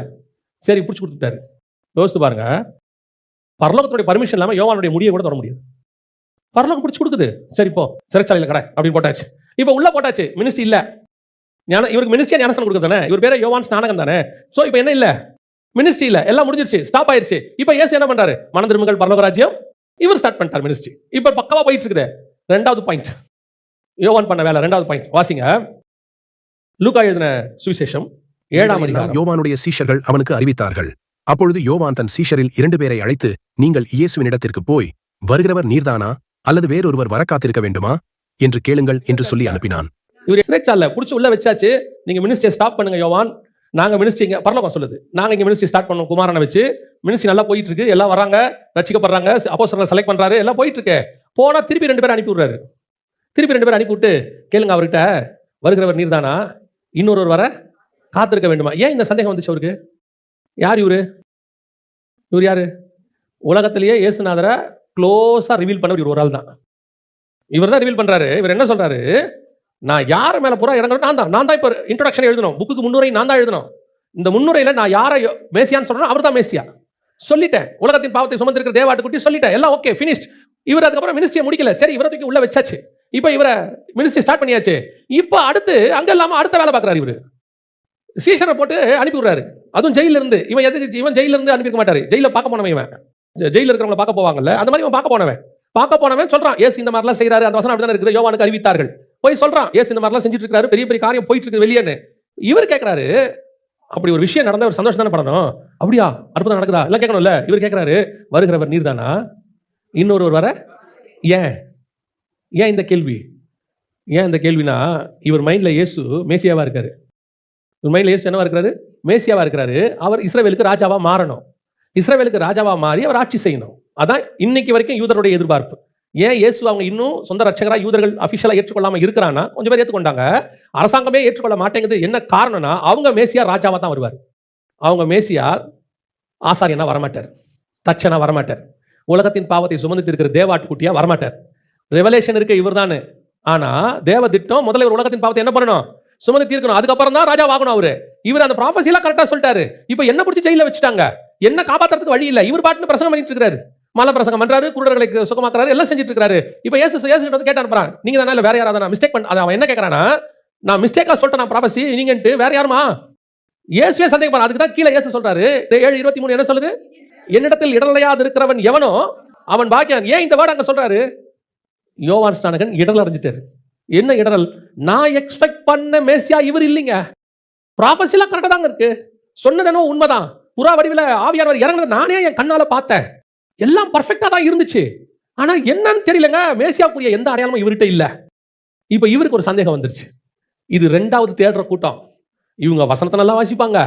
சரி பிடிச்சி கொடுத்துட்டாரு. யோசித்து பாருங்க, பரலோகத்துடைய பர்மிஷன் இல்லாமல் யோவானுடைய முடியை கூட தொட முடியாது. பரலோகம் பிடிச்சி கொடுக்குது, சரி போ சிறைச்சாலையில் கடை அப்படின்னு போட்டாச்சு. இப்போ உள்ள போட்டாச்சு, மினிஸ்ட்ரி இல்லை. இவருக்கு மினிஸ்ட்ரியா ஞானஸ்நானம் கொடுக்குது தானே, இவர் பேரே யோவான் ஸ்நானகன் தானே. ஸோ இப்போ என்ன இல்லை, மினிஸ்ட்ரி இல்லை, எல்லாம் முடிஞ்சிருச்சு, ஸ்டாப் ஆயிடுச்சு. இப்போ இயேசு என்ன பண்றாரு? மனம் திரும்புங்கள் பரலோக ராஜ்யம். இவர் ஸ்டார்ட் பண்ணிட்டார் மினிஸ்ட்ரி. இப்போ பக்கவா போயிட்டு இருக்குது. ரெண்டாவது பாயிண்ட், யோவான் பண்ண வேலை. ரெண்டாவது பாயிண்ட் வாசிங்க, லூக்கா எழுதின சுவிசேஷம் 7ஆம் அதிகாரம். யோவானுடைய சீஷர்கள் அவனுக்கு அறிவித்தார்கள். அப்பொழுது யோவான் தன் சீஷரில் 2 பேரை அழைத்து, நீங்கள் இயேசுவின் இடத்திற்கு போய், வருகிறவர் நீர்தானா அல்லது வேறொருவர் வர காத்திருக்க வேண்டுமா என்று கேளுங்கள் என்று சொல்லி அனுப்பினான். இவர் சிறைச்சாலை பிடிச்சி உள்ள வச்சாச்சு. நீங்க மினிஸ்ட்ரியை ஸ்டாப் பண்ணுங்க யோவான், நாங்க மினிஸ்ட்ரி இங்க பரலோகம் சொல்லுது, நாங்க இங்க மினிஸ்ட்ரி ஸ்டார்ட் பண்ணோம். குமாரனை வச்சு மினிஸ்ட்ரி நல்லா போயிட்டு இருக்கு, எல்லாம் வராங்க, ரட்சிக்கப்படுறாங்க, அப்போஸ்தலரை செலக்ட் பண்றாரு, எல்லாம் போயிட்டு இருக்கு. போனா திருப்பி 2 பேரை அனுப்பி விடுறாரு. திருப்பி 2 பேரை அனுப்பிவிட்டு கேளுங்க அவர்கிட்ட, வருகிறவர் நீர்தானா இன்னொருவர் வர காத்திருக்க வேண்டுமா? ஏன் இந்த சந்தேகம் வந்துச்சு அவருக்கு? யார் இவரு? இவர் யாரு? உலகத்திலேயே இயேசுநாதரை க்ளோஸா ரிவீல் பண்ணவர் இவர் ஒரு ஆள் தான். இவர் தான் ரிவீல் பண்றாரு. இவர் என்ன சொல்றாரு? நான் யார் மேல பூரா இறங்குறேன், நான் தான் இப்போ இன்ட்ரோடக்ஷன் எழுதணும், புக்கு முன்னுரை நான் தான் எழுதணும். இந்த முன்னுரையில நான் யாரை மேசியான்னு சொல்றேன், அவர் தான் மேசியா சொல்லிட்டேன். உலகத்தின் பாவத்தை சுமந்திருக்கிற தேவாட்டுக்குட்டி சொல்லிட்டேன், எல்லாம் ஓகே ஃபினிஷ்ட். இவர் அதுக்கப்புறம் மினிஸ்ட்ரியை முடிக்கல, சரி இவரை தூக்கி உள்ள வச்சாச்சு. இப்போ இவரை மினிஸ்ட்ரி ஸ்டார்ட் பண்ணியாச்சு. இப்போ அடுத்து அங்க இல்லாம அடுத்த வேலை பார்க்குறாரு. இவரு சீஷனை போட்டு அனுப்பி விடுறாரு, அதுவும் ஜெயில இருந்து. இவன் எதுக்கு இவன் ஜெயில இருந்து அனுப்பிக்க மாட்டாரு, ஜெயில பார்க்க போனவன். இவன் ஜெயில இருக்கிறவங்க பார்க்க போவாங்கல்ல, அந்த மாதிரி இவன் பார்க்க போனவன் சொல்றான், ஏசு இந்த மாதிரிலாம் செய்யறாரு, அந்த வசனம் அப்படிதான் இருக்குது, யோவானுக்கு அறிவித்தார்கள். போய் சொல்றான், ஏசு இந்த மாதிரிலாம் செஞ்சுட்டு இருக்காரு, பெரிய பெரிய காரியம் போயிட்டு இருக்கு வெளியேன்னு. இவர் கேட்கிறாரு, அப்படி ஒரு விஷயம் நடந்த ஒரு சந்தோஷம் தானே படணும், அப்படியா அற்புதம் நடக்குதா எல்லாம் கேட்கணும்ல. இவர் கேட்கிறாரு, வருகிறவர் நீர்தானா இன்னொருவர் வர? ஏன் இந்த கேள்வி? ஏன் இந்த கேள்வினா, இவர் மைண்ட்ல இயேசு மேசியாவா இருக்காரு. இவர் மைண்ட்ல இயேசு என்னவா இருக்கிறாரு? மேசியாவா இருக்கிறாரு. அவர் இஸ்ரவேலுக்கு ராஜாவா மாறணும், இஸ்ரவேலுக்கு ராஜாவா மாறி அவர் ஆட்சி செய்யணும். அதான் இன்னைக்கு வரைக்கும் யூதருடைய எதிர்பார்ப்பு. ஏன் இயேசு அவங்க இன்னும் சொந்த ரட்சகரா யூதர்கள் அபிஷியலா ஏற்றுக்கொள்ளாம இருக்கிறான்னா, கொஞ்சம் பேர் ஏற்றுக்கொண்டாங்க, அரசாங்கமே ஏற்றுக்கொள்ள மாட்டேங்குது. என்ன காரணம்னா, அவங்க மேசியா ராஜாவா தான் வருவார். அவங்க மேசியா ஆசாரியனா வரமாட்டார், தட்சனா வரமாட்டார், உலகத்தின் பாவத்தை சுமந்து இருக்கிற தேவாட்டுக்குட்டியா வரமாட்டார். ரெவலேஷன் இருக்கு இவர் தானே. ஆனா தேவ திட்டம் முதல்ல இவர் உலகத்தின் பாவத்தை என்ன பண்ணணும், சுமந்து தீர்க்கணும், அதுக்கப்புறம் தான் ராஜா ஆகணும் அவரு. இவர் அந்த ப்ராஃபஸிலாம் கரெக்டா சொல்லிட்டாரு. இப்போ என்ன பிடிச்சி ஜெயில வச்சுட்டாங்க, என்ன காப்பாத்துறதுக்கு வழி இல்லை. இவர் பாட்டுன்னு பிரசங்கம் பண்ணிட்டு இருக்காரு, மலை பிரசங்கம் பண்றாரு, குருடர்களை சுகமாக்குறாரு, எல்லாம் செஞ்சுட்டு இருக்காரு. இப்போ ஏசு வந்து கேட்டு அனுப்புறான், நீங்க தானே இல்லை வேற யாராவது நான் மிஸ்டேக் பண்ண. அவன் என்ன கேட்கறானா, நான் மிஸ்டேக்கா சொல்லிட்டேன் நான் ப்ராஃபஸி, நீங்கன்ட்டு வேற யாருமா? இயேசுவே சந்தேகப்படுறான். அதுக்கு தான் கீழே இயேசு சொல்றாரு 7:23 என்ன சொல்லுது? என்னிடத்தில் இடரலையாது இருக்கிறவன் எவனோ அவன் பாக்கியான். ஏன் இந்த வேர்டு அங்க சொல்றாரு? யோவான் ஸ்நானகன் இடரல் அடைஞ்சிட்டாரு. என்ன இடரல்? நான் எக்ஸ்பெக்ட் பண்ண மேசியா இவர் இல்லைங்க. ப்ராஃபஸிலாம் கரெக்டாக தாங்க இருக்கு, சொன்னதனோ உண்மைதான். புறா வடிவில் ஆவியானவர் இறங்குறது நானே என் கண்ணால பார்த்தேன், எல்லாம் பர்ஃபெக்டா தான் இருந்துச்சு. ஆனா என்னன்னு தெரியலங்க, மேசியாவுக்குரிய எந்த அடையாளமும் இவர்கிட்ட இல்லை. இப்போ இவருக்கு ஒரு சந்தேகம் வந்துருச்சு. இது 2வது தேடுற கூட்டம். இவங்க வசனத்தை நல்லா வாசிப்பாங்க,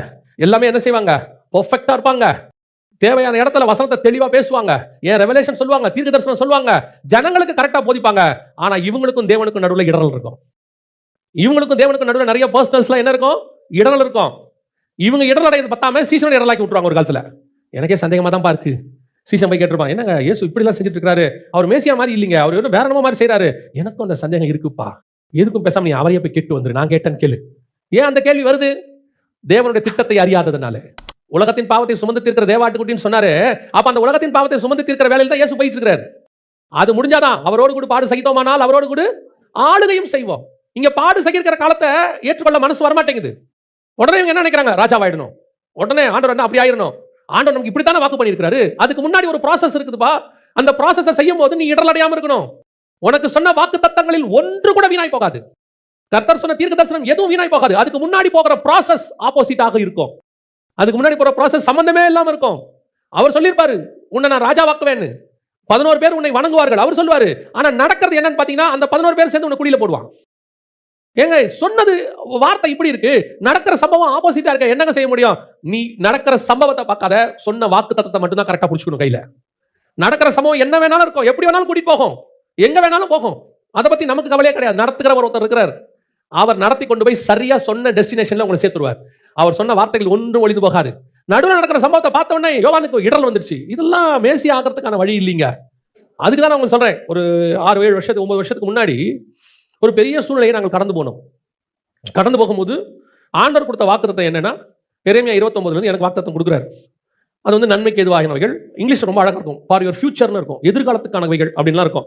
எல்லாமே என்ன செய்வாங்க, பர்ஃபெக்டா இருப்பாங்க, தேவையான இடத்துல வசனத்தை தெளிவா பேசுவாங்க, ஏன் ரெவலேஷன் சொல்லுவாங்க, தீர்க்க தரிசனம் சொல்லுவாங்க, ஜனங்களுக்கு கரெக்டா போதிப்பாங்க. ஆனா இவங்களுக்கும் தேவனுக்கும் நடுவில் இடரல் இருக்கும். இவங்களுக்கும் தேவனுக்கும் நடுவில் நிறைய பர்சனல்ஸ்லாம் என்ன இருக்கும், இடரல் இருக்கும். இவங்க இடரல் அடையது பத்தாம சீசன் இடரலாக்கி விட்டுருவாங்க ஒரு காலத்துல. எனக்கே சந்தேகமா தான் இருக்கு. சீசன் போய் கேட்டிருப்பான், என்னங்க இயேசு இப்படி எல்லாம் செஞ்சுட்டு இருக்காரு, அவர் மேசியா மாதிரி இல்லைங்க, அவர் வேற என்னமோ மாதிரி செய்யறாரு. எனக்கும் அந்த சந்தேகம் இருக்குப்பா, எதுக்கும் பேசாம நீ அவரையே போய் கேட்டு வந்துரு, நான் கேட்டேன்னு கேளு. ஏன் அந்த கேள்வி வருது? தேவனுடைய திட்டத்தை அறியாததுனால. உலகத்தின் பாவத்தை சுமந்து தீர்க்கிற தேவாட்டுக்குட்டின்னு சொன்னாரு. அப்ப அந்த உலகத்தின் பாவத்தை சுமந்து தீர்க்கிற வேலையில் தான் இயேசு போயிட்டு இருக்கிறார். அது முடிஞ்சாதான் அவரோடு கூட பாடு சகித்தோமானால் அவரோடு கூட ஆளுகையும் செய்வோம். இங்க பாடு சகிக்கிற காலத்தை ஏற்றுக்கொள்ள மனசு வரமாட்டேங்குது. உடனே இவங்க என்ன நினைக்கிறாங்க? ராஜாவாயிடணும், உடனே ஆண்டவர் என்ன அப்படி ஆயிடணும், ஆண்டவர் நமக்கு இப்படித்தானே வாக்கு பண்ணியிருக்காரு. அதுக்கு முன்னாடி ஒரு ப்ராசஸ் இருக்குதுப்பா. அந்த ப்ராசஸை செய்யும் போது நீ இடர் அடையாம இருக்கணும். உனக்கு சொன்ன வாக்கு தத்தங்களில் ஒன்று கூட வீணாய் போகாது. கர்த்தர் சொன்ன தீர்க்க தரிசனம் எதுவும் வீணாய் போகாது. அதுக்கு முன்னாடி போகிற ப்ராசஸ் ஆப்போசிட்டாக இருக்கும். அதுக்கு முன்னாடி போற ப்ராசஸ் சம்பந்தமே இல்லாம இருக்கும். அவர் சொல்லியிருப்பாரு, உன்னை நான் ராஜாவாக்குவேன்னு. 11 பேர் உன்னை வணங்குவார்கள் அவர் சொல்லுவாரு. ஆனா நடக்கிறது என்னன்னு பாத்தீங்கன்னா, அந்த 11 பேர் சேர்ந்து உன்னை குழியில போடுவான். ஏங்க சொன்னது வார்த்தை இப்படி இருக்கு, நடக்கிற சம்பவம் ஆப்போசிட்டா இருக்க, என்னங்க செய்ய முடியும்? நீ நடக்கிற சம்பவத்தை பார்க்காத, சொன்ன வாக்கு தத்தத்தை மட்டும் தான் கரெக்டா புடிச்சுக்கணும் கையில. நடக்கிற சம்பவம் என்ன வேணாலும் இருக்கும், எப்படி வேணாலும் கூட்டி போகும், எங்க வேணாலும் போகும். அதை பத்தி நமக்கு கவலையே கிடையாது. நடத்துகிறவர் ஒருத்தர் இருக்கிறார். அவர் நடத்தி கொண்டு போய் சரியா சொன்ன டெஸ்டினேஷன்ல உங்களை சேர்த்துருவார். அவர் சொன்ன வார்த்தைகள் ஒன்றும் ஒளிந்து போகாது. நடுவில் நடக்கிற சம்பவத்தை பார்த்த உடனே யோவானுக்கு இடரல் வந்துருச்சு. இதெல்லாம் மேசி ஆகிறதுக்கான வழி இல்லைங்க. அதுக்கு தான் நான் உங்களுக்கு சொல்றேன், ஒரு 6-7 வருஷத்துக்கு 9 வருஷத்துக்கு முன்னாடி ஒரு பெரிய சூழ்நிலையை நாங்கள் கடந்து போனோம். கடந்து போகும்போது ஆண்டவர் கொடுத்த வாக்குத்தத்தம் என்னன்னா, எரேமியா 29 எனக்கு வாக்குத்தத்தம் கொடுக்குறாரு. அது வந்து நன்மைக்கு எதுவாகினவைகள். இங்கிலீஷ் ரொம்ப அழகாக இருக்கும், ஃபார் யுவர் ஃபியூச்சர்னு இருக்கும், எதிர்காலத்துக்கானவைகள் அப்படின்லாம் இருக்கும்.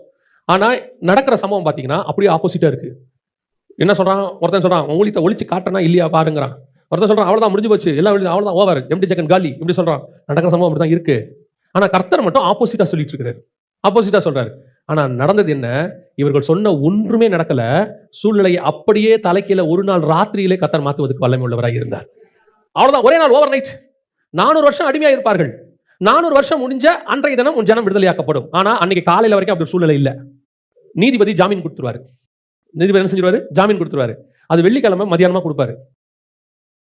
ஆனால் நடக்கிற சம்பவம் பார்த்தீங்கன்னா அப்படியே ஆப்போசிட்டாக இருக்கு. என்ன சொல்றான்? ஒருத்தன் சொல்றான், ஊழியத்தை ஒழிச்சு காட்டனா இல்லையா பாருங்கிறான். ஒருத்தன் சொல்றான், அவ்வளோதான் முடிஞ்சு போச்சு, எல்லாம் அவ்வளோதான் ஓவர், எம்டி ஜெகன் காலி, இப்படி சொல்றான். நடக்கிற சம்பவம் அப்படி தான் இருக்கு. ஆனால் கர்த்தர் மட்டும் ஆப்போசிட்டாக சொல்லிட்டு இருக்கிறாரு, ஆப்போசிட்டாக சொல்றாரு. ஆனால் நடந்தது என்ன? இவர்கள் சொன்ன ஒன்றுமே நடக்கல. சூழ்நிலையை அப்படியே தலைக்கீழ ஒரு நாள் ராத்திரியிலே கர்த்தர் மாற்றுவதற்கு வல்லமை உள்ளவராக இருந்தார். அவ்வளோதான், ஒரே நாள், ஓவர் நைட். 400 வருஷம் அடிமையாக இருப்பார்கள். 400 வருஷம் முடிஞ்ச அன்றைய தினம் உன் ஜனம் விடுதலையாக்கப்படும். ஆனால் அன்னைக்கு காலையில் வரைக்கும் அப்படி சூழ்நிலை இல்லை. நீதிபதி ஜாமீன் கொடுத்துருவாரு. நீதிபதி என்ன செஞ்சிருவாரு? ஜாமீன் கொடுத்துருவாரு. அது வெள்ளிக்கிழமை மதியானமா கொடுப்பாரு.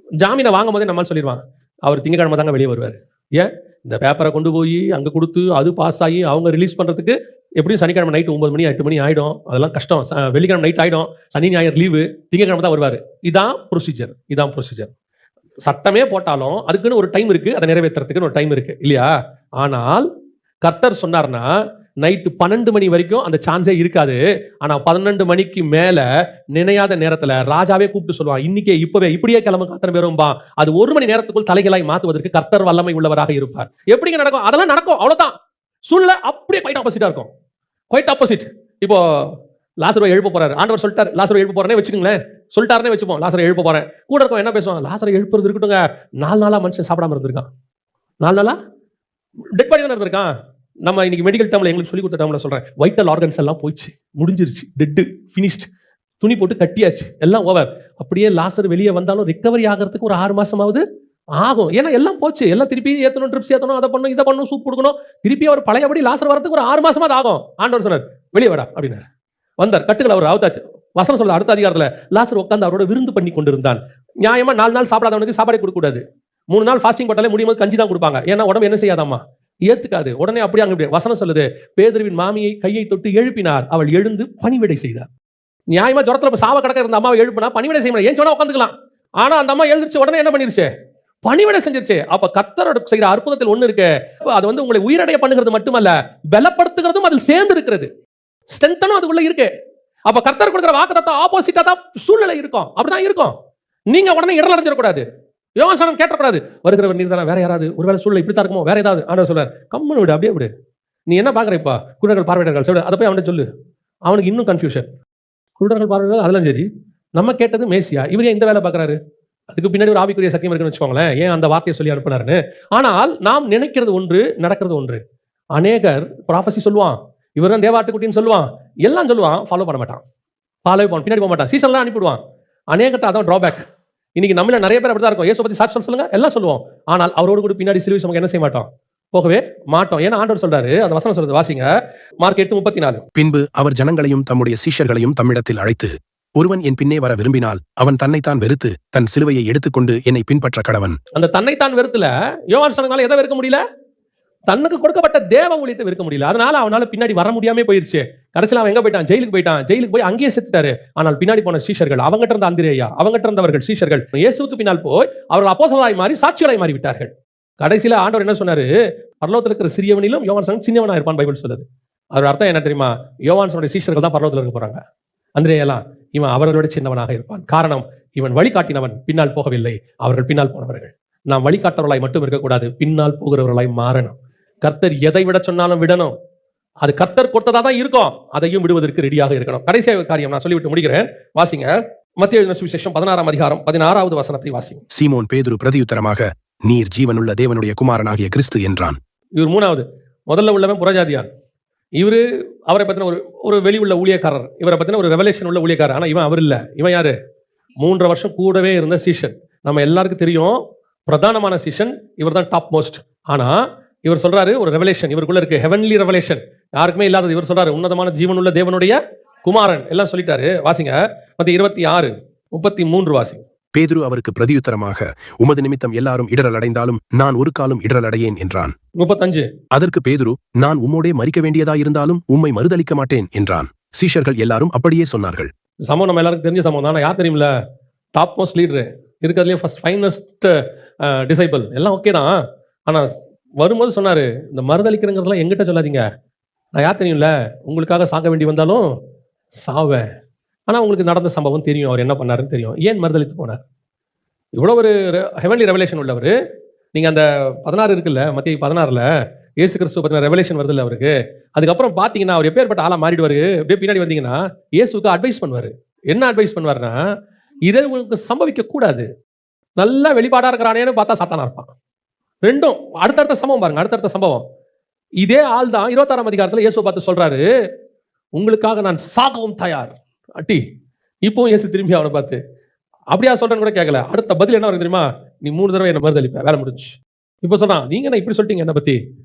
ஜாமீனை வாங்கும் போதே நம்மால் சொல்லிடுவான், அவர் திங்கக்கிழமை தாங்க வெளியே வருவார். ஏன்? இந்த பேப்பரை கொண்டு போய் அங்கே கொடுத்து அது பாஸ் ஆகி அவங்க ரிலீஸ் பண்ணுறதுக்கு எப்படியும் சனிக்கிழமை நைட்டு 9 மணி 8 மணி ஆகிடும். அதெல்லாம் கஷ்டம். வெள்ளிக்கிழமை நைட் ஆகிடும், சனி ஞாயிறு லீவு, திங்கக்கிழமை தான் வருவார். இதான் ப்ரொசீஜர், இதான் ப்ரொசீஜர். சட்டமே போட்டாலும் அதுக்குன்னு ஒரு டைம் இருக்கு, அதை நிறைவேற்றுறதுக்குன்னு ஒரு டைம் இருக்கு இல்லையா? ஆனால் கர்த்தர் சொன்னார்னா நைட்டு 12 மணி வரைக்கும் அந்த சான்ஸே இருக்காது. ஆனா 12 மணிக்கு மேல நினையாத நேரத்துல ராஜாவே கூப்பிட்டு சொல்லுவான், இன்னைக்கே இப்பவே இப்படியே கிளம்ப காத்தன பேரும்பா. அது 1 மணி நேரத்துக்குள் தலைகளாய் மாத்துவதற்கு கர்த்தர் வல்லமை உள்ளவராக இருப்பார். எப்படிங்க நடக்கும்? அதெல்லாம் நடக்கும், அவ்வளவுதான். சூழ்நிலை அப்படியே குவைட் ஆப்போசிட்டா இருக்கும், குவைட் ஆப்போசிட். இப்போ லாசருவை எழுப்ப போறாரு, ஆண்டவர் சொல்லிட்டார், லாசருவை எழுப்ப போறேனே வச்சுக்கோங்களேன், சொல்லிட்டாருனே வச்சுப்போம், லாசரை எழுப்ப போறேன். கூட இருக்கும் என்ன பேசுவாங்க? லாசரை எழுப்புறது இருக்கட்டுங்க, 4 நாளா மனுஷன் சாப்பிடாம இருந்திருக்கான், 4 நாளா டெட் பாடி தானே இருந்திருக்கான். நம்ம இன்னைக்கு மெடிக்கல் டேர்ம்ல எங்களுக்கு சொல்லி கொடுத்த டேர்ம்ல சொல்றேன், வைட்டல் ஆர்கன்ஸ் எல்லாம் போயிடுச்சு, முடிஞ்சிருச்சு, டெட்டு, ஃபினிஷ்ட், துணி போட்டு கட்டியாச்சு, எல்லாம் ஓவர். அப்படியே லாசர் வெளியே வந்தாலும் ரிகவரி ஆகிறதுக்கு ஒரு 6 மாசமாவது ஆகும். ஏன்னா எல்லாம் போச்சு, எல்லாம் திருப்பி ஏற்றணும், ட்ரிப்ஸ் ஏற்றணும், அதை பண்ணணும், இதை பண்ணணும், சூப் கொடுக்கணும், திருப்பி அவர் பழையபடி லாசர் வரதுக்கு ஒரு 6 மாசமாவது ஆகும். ஆண்டவர் சொன்னார், வெளியே வாடா அப்படின்னாரு. வந்தார், கட்டுகள் அவர் அவுத்தாச்சு. வசனம் சொல்ல அடுத்த அதிகாரத்துல, லாசர் உட்கார்ந்து அவரோட விருந்து பண்ணி கொண்டிருந்தான். நியாயமா 4 நாள் சாப்பிடாதவனுக்கு சாப்பாடு கொடுக்க கூடாது. 3 நாள் ஃபாஸ்டிங் போட்டாலே முடியும் போது கஞ்சி தான் கொடுப்பாங்க. ஏன்னா உடம்பு என்ன செய்யாதாமா, ஏத்துக்காது. உடனே அப்படியே அங்கே வசனம் சொல்லுது, பேதுருவின் மாமியை கையை தொட்டு எழுப்பினார், அவள் எழுந்து பணிவிடை செய்தார். நியாயமா ஜுரத்துல சாவ கடக்க இருந்த அம்மாவை எழுப்பினா பணிவிடை செய்ய முடியாது, ஏன் சொன்னா உட்காந்துக்கலாம். ஆனா அந்த அம்மா எழுந்திருச்சு உடனே என்ன பண்ணிருச்சு? பணிவிடை செஞ்சிருச்சு. அப்ப கர்த்தரோட செய்கிற அற்புதத்தில் ஒண்ணு இருக்கு, அது வந்து உங்களை உயிரடைய பண்ணுகிறது மட்டுமல்ல, பலப்படுத்துகிறதும் அதில் சேர்ந்து இருக்கிறது, ஸ்ட்ரென்த்தனும் அதுக்குள்ள இருக்கு. அப்ப கர்த்தர் கொடுக்கிற வாக்குத்தத்தம் ஆப்போசிட்டா தான் சூழ்நிலை இருக்கும், அப்படிதான் இருக்கும். நீங்க உடனே இடல் அடைஞ்சிடக்கூடாது, யோவான் கேட்டக்கூடாது, வருகிறவர் நீர் தானே, வேற யாராவது, ஒருவேளை சூழ்நிலை இப்படித்தான் இருக்குமோ, வேற ஏதாவது. ஆண்டவர் சொல்றார், கம்முன்னு விடு, அப்படியே விடு. நீ என்ன பாக்குற? இப்ப குருடர்கள் பார்வையிடர்கள் சொல்லு, அதை போய் அவனை சொல்லு. அவனுக்கு இன்னும் கன்ஃபியூஷன். குருடர்கள் பார்வையிடர்கள் அதெல்லாம் சரி, நம்ம கேட்டது மேசியா, இவரே இந்த வேலை பார்க்கறாரு. அதுக்கு பின்னாடி ஒரு ஆவிக்குரிய சத்தியம் இருக்குன்னு வச்சுக்கோங்களேன், ஏன் அந்த வார்த்தையை சொல்லி அனுப்பினாருன்னு. ஆனால் நாம் நினைக்கிறது ஒன்று, நடக்கிறது ஒன்று. அநேகர் ப்ராஃபஸி சொல்லுவான், இவர் தான் தேவாட்டுக்குட்டின்னு சொல்லுவான், எல்லாம் சொல்லுவான், ஃபாலோ பண்ண மாட்டான், ஃபாலோ பண்ண பின்னாடி போக மாட்டான், சீசன்லாம் அனுப்பிடுவான். அநேகத்தை அதான் ட்ராபேக். இன்னைக்கு நம்மள நிறைய பேர் அப்படிதான் இருக்கும், இயேசு பத்தி சாட்சி சொல்லுங்க எல்லாம் சொல்லுவோம், ஆனால் அவரோடு கூட பின்னாடி சிலுவை சுமக்க என்ன செய்ய மாட்டோம், போகவே மாட்டோம். ஏன்னா ஆண்டவர் சொல்றாரு, அந்த வசனம் சொல்றது வாசிங்க, மார்க் 8:34. பின்பு அவர் ஜனங்களையும் தம்முடைய சீஷர்களையும் தம்மிடத்தில் அழைத்து, ஒருவன் என் பின்னே வர விரும்பினால் அவன் தன்னைத்தான் வெறுத்து தன் சிலுவையை எடுத்துக்கொண்டு என்னை பின்பற்ற கடவன். அந்த தன்னைத்தான் வெறுத்துல யோவான் சொன்னதால எதை வெறுக்க முடியல? தன்னுக்கு கொடுக்கப்பட்ட தேவ ஊழியத்தை வெறுக்க முடியல. அதனால அவனால பின்னாடி வர முடியாம போயிருச்சு. கடைசியில் அவன் எங்க போயிட்டான்? ஜெயிலுக்கு போயிட்டான். ஜெயிலுக்கு போய் அங்கேயே செத்துட்டாரு. ஆனால் பின்னாடி போன சீஷர்கள், அவங்ககிட்ட இருந்த அந்திரேயா, அவங்ககிட்ட இருந்தவர்கள் சீஷர்கள் இயேசுவுக்கு பின்னால் போய் அவர்கள் அப்போஸ்தலராய் மாறி சாட்சிகளாய் மாறி விட்டார்கள். கடைசியில ஆண்டவர் என்ன சொன்னாரு? பரலோகத்தில் இருக்கிற சிறியவனிலும் யோவான் சின்னவனா இருப்பான் பைபிள் சொல்லுது. அதோட அர்த்தம் என்ன தெரியுமா? யோவான்சனுடைய சீஷர்கள் தான் பரலோகத்தில் இருக்க போறாங்க. அந்திரேயெல்லாம் இவன் அவர்களோட சின்னவனாக இருப்பான். காரணம், இவன் வழிகாட்டினவன், பின்னால் போகவில்லை, அவர்கள் பின்னால் போனவர்கள். நாம் வழிகாட்டவர்களாய் மட்டும் இருக்கக்கூடாது, பின்னால் போகிறவர்களாய் மாறணும். கர்த்தர் எதை விட சொன்னாலும் விடணும். அது கர்த்தர் கொடுத்ததா தான் இருக்கும், அதையும் விடுவதற்கு ரெடியாக இருக்கணும். கடைசி காரியம் நான் சொல்லிவிட்டு முடிக்கிறேன். வாசிங்க, மத்தேயு எழுதின சுவிசேஷம் 16ஆம் அதிகாரம் 16வது வசனத்தை வாசிங்க. சீமோன் பேதுரு பிரதியுத்தரமாக, நீர் ஜீவனுள்ள தேவனுடைய குமாரனாகிய கிறிஸ்து என்றான். இவர் மூணாவது. முதல்ல உள்ளவன் புறஜாதியான். இவரு அவரை பத்தின ஒரு வெளி உள்ள ஊழியக்காரர், இவரை பத்தின ஒரு ரெவலேஷன் உள்ள ஊழியக்காரர். ஆனா இவன் அவர் இல்ல. இவன் யாரு? 3.5 வருஷம் கூடவே இருந்த சீஷன். நம்ம எல்லாருக்கும் தெரியும், பிரதானமான சீஷன் இவர் தான் டாப் மோஸ்ட். ஆனா இவர் சொல்றாரு ஒரு ரெவலேஷன் இவருக்குள்ள இருக்கு, ஹெவன்லி ரெவலேஷன், யாருக்குமே இல்லாதது. இவர் சொல்றாரு உன்னதமான ஜீவனுள்ள தேவனுடைய குமாரன், எல்லாம் சொல்லிட்டாரு. வாசிங்க, மத்திய 26:33 வாசிங்க. பேதுரு அவருக்கு பிரதியுத்தரமாக, உமது நிமித்தம் எல்லாரும் இடரல் அடைந்தாலும் நான் ஒரு காலம் இடரல் அடையேன் என்றான். 35. அதற்கு பேதுரு, நான் உம்மோடே மரிக்க வேண்டியதாயிருந்தாலும் உம்மை மறுதலிக்க மாட்டேன் என்றான். சீஷர்கள் எல்லாரும் அப்படியே சொன்னார்கள். சம்பவம் நம்ம எல்லாருக்கும் தெரிஞ்ச சம்பவம் தான். யார் தெரியுமில்ல? டாப் மோஸ்ட் லீடரு, இருக்கிறதுலேயே ஃபர்ஸ்ட் ஃபைனஸ்ட் டிசைபிள், எல்லாம் ஓகே தான். ஆனால் வரும்போது சொன்னார், இந்த மறுதளிக்கிறங்கிறதுலாம் எங்கிட்ட சொல்லாதீங்க. நான் யார் தெரியும்ல, உங்களுக்காக சாக வேண்டி வந்தாலும் சாவேன். ஆனால் உங்களுக்கு நடந்த சம்பவம் தெரியும், அவர் என்ன பண்ணாருன்னு தெரியும். ஏன் மறுதளித்து போனார்? இவ்வளோ ஒரு ஹெவன்லி ரெவலேஷன் உள்ளவர். நீங்கள் அந்த 16 இருக்குல்ல, மத்திய 16ல் இயேசு கிறிஸ்துவ பற்றின ரெவலேஷன் வருது இல்லை அவருக்கு. அதுக்கப்புறம் பார்த்தீங்கன்னா அவர் எப்பேற்பட்ட ஆளாக மாறிடுவார். அப்படியே பின்னாடி வந்தீங்கன்னா இயேசுக்கு அட்வைஸ் பண்ணுவார். என்ன அட்வைஸ் பண்ணுவார்னா, இதை உங்களுக்கு சம்பவிக்க கூடாது, நல்லா வெளிப்பாடாக இருக்கிறானேன்னு பார்த்தா சாத்தானா இருப்பான். ரெண்டும் அடுத்தடுத்த சம்பவம் பாருங்க, அடுத்தடுத்த சம்பவம். இதே ஆள் தான் 26ஆம் அதிகாரத்தில் இயேசுவை பார்த்து சொல்றாரு, உங்களுக்காக நான் சாகவும் தயார். அட்டி இப்பவும் இயேசு திரும்பி அவனை பார்த்து அப்படியா சொல்றேன்னு கூட கேட்கல. அடுத்த பதில் என்ன வரும் தெரியுமா? நீ 3 தடவை என்ன மறுதளிப்ப, வேலை முடிஞ்சு. இப்போ சொன்னான், நீங்க என்ன இப்படி சொல்லிட்டீங்க என்னை பத்தி?